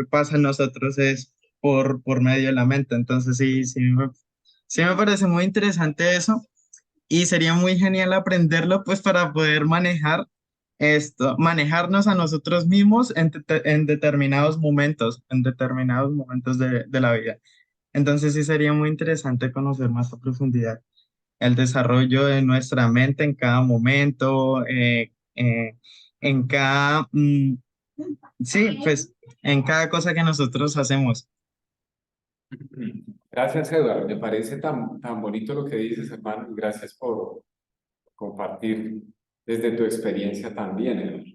pasa en nosotros es por medio de la mente. Entonces sí me parece muy interesante eso y sería muy genial aprenderlo pues para poder manejarnos a nosotros mismos en determinados momentos de la vida. Entonces sí sería muy interesante conocer más a profundidad el desarrollo de nuestra mente en cada momento, en cada, sí, pues en cada cosa que nosotros hacemos. Gracias, Eduardo. Me parece tan bonito lo que dices, hermano. Y gracias por compartir desde tu experiencia también, Eduardo.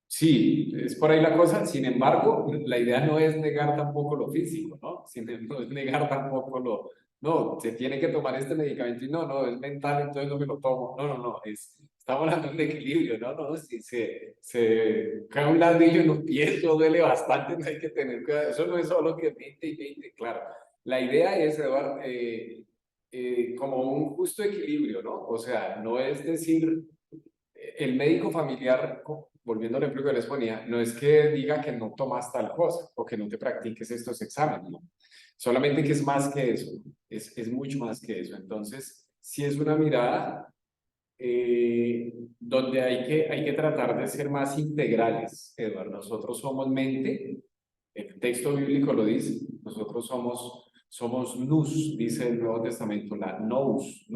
Sí, es por ahí la cosa. Sin embargo, la idea no es negar tampoco lo físico, ¿no? No es negar tampoco no, se tiene que tomar este medicamento y no, es mental, entonces no me lo tomo. No, estamos hablando de equilibrio, ¿no? Si se cae un ladrillo en un pie, eso duele bastante, no hay que tener cuidado. Eso no es solo que 20 y 20, claro. La idea es, Eduardo, como un justo equilibrio, ¿no? O sea, no es decir el médico familiar volviendo al ejemplo que les ponía, no es que diga que no tomas tal cosa o que no te practiques estos exámenes, ¿no? Solamente que es más que eso, es mucho más que eso. Entonces, si es una mirada donde hay que tratar de ser más integrales, Eduardo. Nosotros somos mente, el texto bíblico lo dice, nosotros somos nous, dice el Nuevo Testamento, la nous,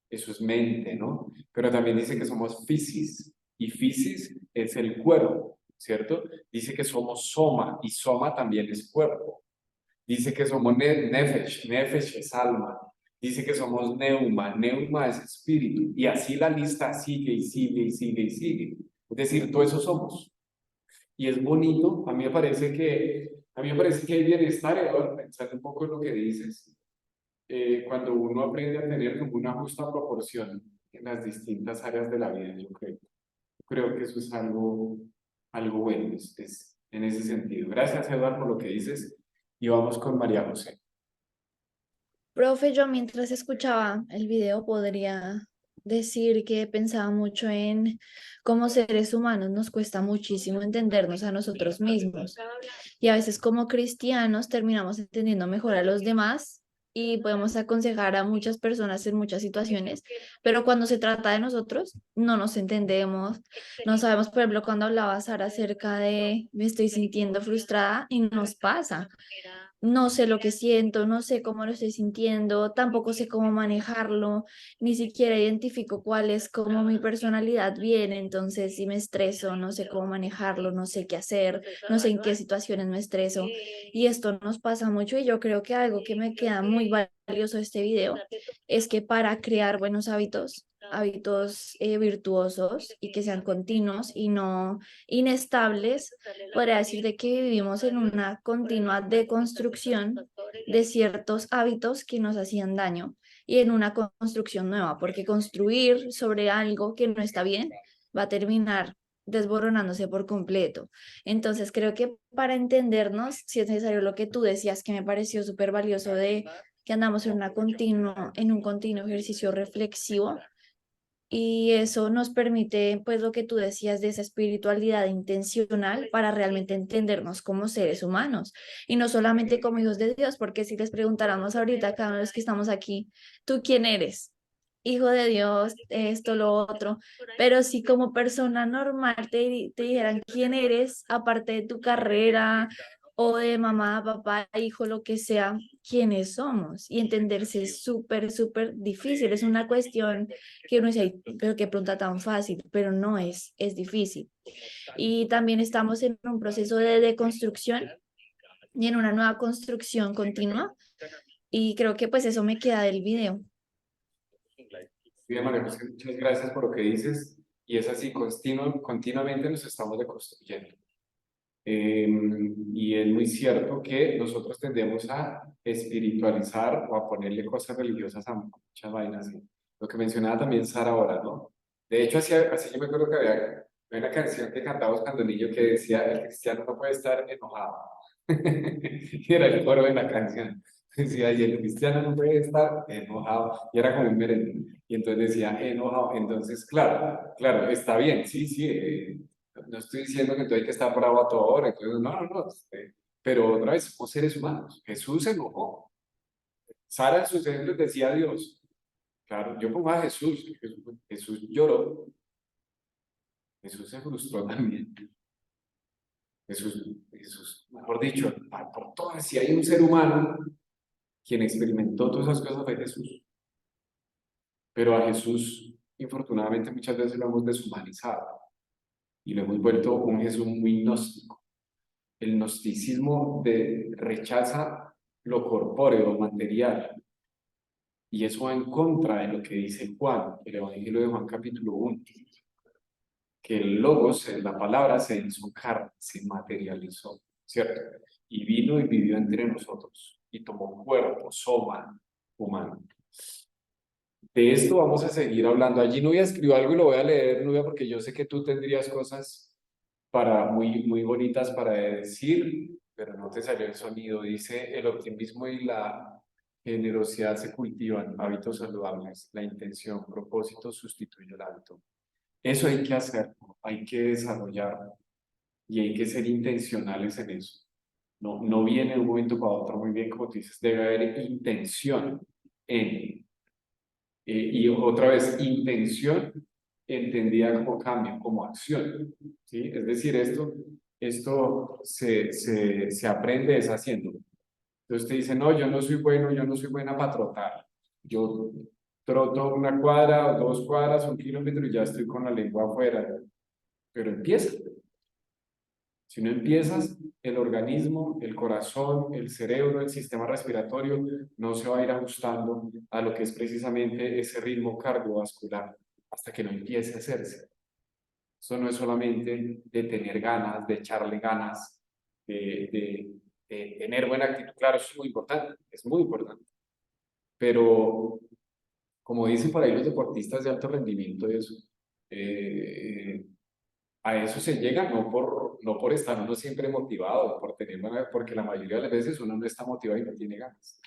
eso es mente, ¿no? Pero también dice que somos physis, y physis es el cuerpo, ¿cierto? Dice que somos soma, y soma también es cuerpo. Dice que somos nefesh, nefesh es alma. Dice que somos neuma, neuma es espíritu. Y así la lista sigue y sigue y sigue y sigue. Es decir, todo eso somos. Y es bonito, a mí me parece que hay bienestar, Eduardo, pensando un poco en lo que dices, cuando uno aprende a tener como una justa proporción en las distintas áreas de la vida, yo creo. Creo que eso es algo bueno, es en ese sentido. Gracias, Eduardo, por lo que dices. Y vamos con María José. Profe, yo mientras escuchaba el video podría decir que pensaba mucho en cómo seres humanos nos cuesta muchísimo entendernos a nosotros mismos. Y a veces como cristianos terminamos entendiendo mejor a los demás y podemos aconsejar a muchas personas en muchas situaciones, pero cuando se trata de nosotros no nos entendemos, no sabemos, por ejemplo, cuando hablaba Sara acerca de me estoy sintiendo frustrada y nos pasa. No sé lo que siento, no sé cómo lo estoy sintiendo, tampoco sé cómo manejarlo, ni siquiera identifico cuál es como mi personalidad bien, entonces si me estreso, no sé cómo manejarlo, no sé qué hacer, no sé en qué situaciones me estreso y esto nos pasa mucho y yo creo que algo que me queda muy valioso de este video es que para crear buenos hábitos, virtuosos y que sean continuos y no inestables, podría decir de que vivimos en una continua deconstrucción de ciertos hábitos que nos hacían daño y en una construcción nueva, porque construir sobre algo que no está bien va a terminar desboronándose por completo. Entonces creo que para entendernos, si es necesario lo que tú decías, que me pareció súper valioso de que andamos en un continuo ejercicio reflexivo, y eso nos permite, pues lo que tú decías de esa espiritualidad intencional para realmente entendernos como seres humanos y no solamente como hijos de Dios, porque si les preguntáramos ahorita a cada uno de los que estamos aquí, ¿tú quién eres? Hijo de Dios, esto, lo otro, pero si como persona normal te dijeran quién eres, aparte de tu carrera o de mamá, papá, hijo, lo que sea, quiénes somos y entenderse es súper, súper difícil, es una cuestión que uno dice, "Ay, pero qué pregunta tan fácil", pero no es difícil. Y también estamos en un proceso de deconstrucción y en una nueva construcción continua y creo que pues eso me queda del video. Bien, María José, muchas gracias por lo que dices. Y es así, continuamente nos estamos deconstruyendo. Y es muy cierto que nosotros tendemos a espiritualizar o a ponerle cosas religiosas a muchas vainas. ¿Sí? Lo que mencionaba también Sara ahora, ¿no? De hecho, así yo me acuerdo que había una canción que cantábamos cuando niño que decía, el cristiano no puede estar enojado. Y era el coro de la canción. Decía, y el cristiano no puede estar enojado. Y era como un merengue. Y entonces decía, enojado. Entonces, claro, está bien, sí, no estoy diciendo que tú hay que estar bravo a toda hora, entonces, no, pero otra vez, somos seres humanos. Jesús se enojó. Sara en sus ejemplos decía a Dios. Claro, yo pongo a Jesús lloró, Jesús se frustró también. Jesús, mejor dicho, por todo, si hay un ser humano quien experimentó todas esas cosas fue Jesús. Pero a Jesús, infortunadamente, muchas veces lo hemos deshumanizado y lo hemos vuelto un Jesús muy gnóstico. El gnosticismo rechaza lo corpóreo, material, y eso va en contra de lo que dice Juan, el Evangelio de Juan capítulo 1, que el logos, la palabra, se hizo carne, se materializó, ¿cierto? Y vino y vivió entre nosotros, y tomó cuerpo, soma, humano. De esto vamos a seguir hablando. Allí Nubia escribió algo y lo voy a leer, Nubia, porque yo sé que tú tendrías cosas muy bonitas para decir, pero no te salió el sonido. Dice, el optimismo y la generosidad se cultivan, hábitos saludables. La intención, propósito sustituye el hábito. Eso hay que hacerlo, hay que desarrollarlo y hay que ser intencionales en eso. No viene de un momento para otro, muy bien, como tú dices, debe haber intención en, y otra vez, intención entendida como cambio, como acción, ¿sí? Es decir, esto se aprende deshaciéndolo. Entonces usted dice, no, yo no soy buena para trotar. Yo troto 1 cuadra, 2 cuadras, 1 kilómetro y ya estoy con la lengua afuera. Pero empieza. Si no empiezas, el organismo, el corazón, el cerebro, el sistema respiratorio no se va a ir ajustando a lo que es precisamente ese ritmo cardiovascular hasta que no empiece a hacerse. Eso no es solamente de tener ganas, de echarle ganas, de tener buena actitud. Claro, eso es muy importante. Pero, como dicen por ahí los deportistas de alto rendimiento, a eso se llega no por estar uno siempre motivado, porque la mayoría de las veces uno no está motivado y no tiene ganas.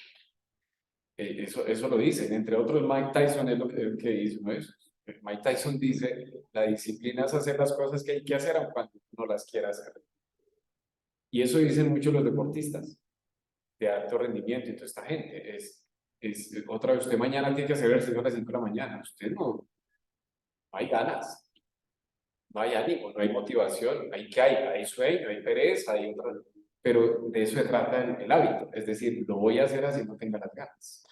Eso lo dicen, entre otros Mike Tyson es lo que dice, ¿no? Mike Tyson dice, la disciplina es hacer las cosas que hay que hacer aun cuando no las quiera hacer. Y eso dicen muchos los deportistas de alto rendimiento y toda esta gente. Otra vez, usted mañana tiene que hacer ejercicio a las 5 de la mañana, usted no hay ganas. No hay ánimo, no hay motivación, hay sueño, hay pereza, pero de eso se trata el hábito, es decir, lo voy a hacer así no tenga las ganas.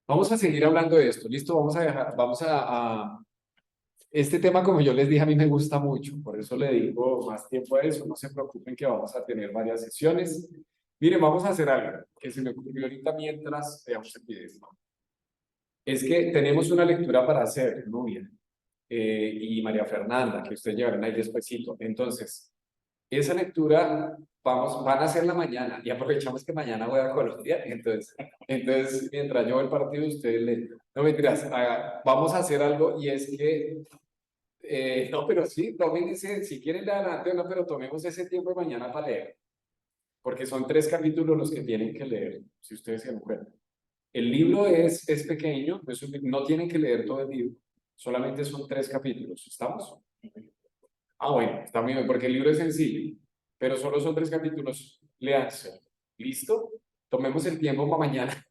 Vamos a seguir hablando de esto, ¿listo? Este tema, como yo les dije, a mí me gusta mucho, por eso le dedico más tiempo a eso, no se preocupen que vamos a tener varias sesiones. Miren, vamos a hacer algo que se me ocurrió ahorita mientras veamos el video. Es que tenemos una lectura para hacer, Nubia. Y María Fernanda, que ustedes llevarán ahí despuesito. Entonces, esa lectura van a hacerla mañana y aprovechamos que mañana voy a Colombia. Entonces mientras yo veo el partido, ustedes leen. No mentiras, vamos a hacer algo y es que, no, pero sí, si quieren leer adelante, no, pero tomemos ese tiempo de mañana para leer. Porque son 3 capítulos los que tienen que leer, si ustedes se acuerdan. El libro es pequeño, no tienen que leer todo el libro. Solamente son 3 capítulos, ¿estamos? Bueno, está muy bien, porque el libro es sencillo, pero solo son 3 capítulos, léanse. ¿Listo? Tomemos el tiempo para mañana.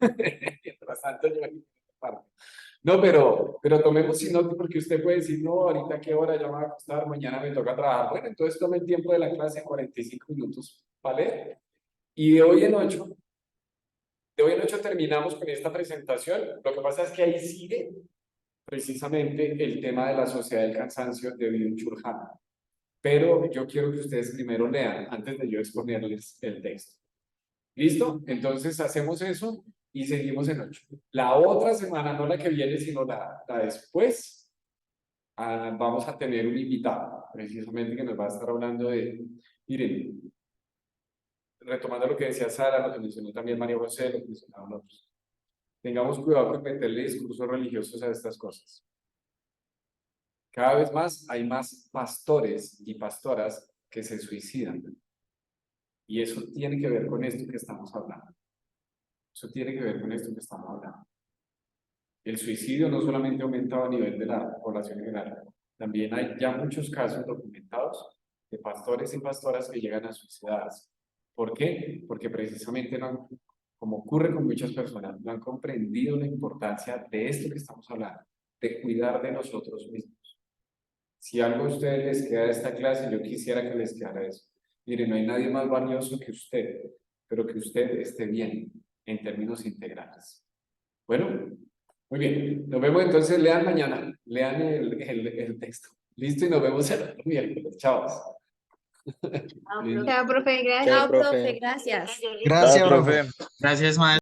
Mientras tanto, no, pero tomemos sinónimo, porque usted puede decir, no, ahorita qué hora ya me va a acostar, mañana me toca trabajar. Bueno, entonces tome el tiempo de la clase, 45 minutos, ¿vale? Y de hoy en 8 terminamos con esta presentación. Lo que pasa es que ahí sigue precisamente el tema de la sociedad del cansancio de Byung-Chul Han. Pero yo quiero que ustedes primero lean antes de yo exponerles el texto. ¿Listo? Entonces hacemos eso y seguimos en 8. La otra semana, no la que viene, sino la después, vamos a tener un invitado, precisamente, que nos va a estar hablando de, miren, retomando lo que decía Sara, lo que mencionó también María José, lo que mencionaban otros. Tengamos cuidado con meterle discursos religiosos a estas cosas. Cada vez más hay más pastores y pastoras que se suicidan. Y eso tiene que ver con esto que estamos hablando. Eso tiene que ver con esto que estamos hablando. El suicidio no solamente ha aumentado a nivel de la población en general, también hay ya muchos casos documentados de pastores y pastoras que llegan a suicidarse. ¿Por qué? Porque precisamente como ocurre con muchas personas, no han comprendido la importancia de esto que estamos hablando, de cuidar de nosotros mismos. Si algo a ustedes les queda de esta clase, yo quisiera que les quedara eso. Miren, no hay nadie más valioso que usted, pero que usted esté bien en términos integrales. Bueno, muy bien. Nos vemos entonces, lean mañana, lean el texto. Listo, y nos vemos el otro miércoles. Chao. Chao, profe, gracias. Chao, profe, gracias. Gracias, profe. Gracias, maestro.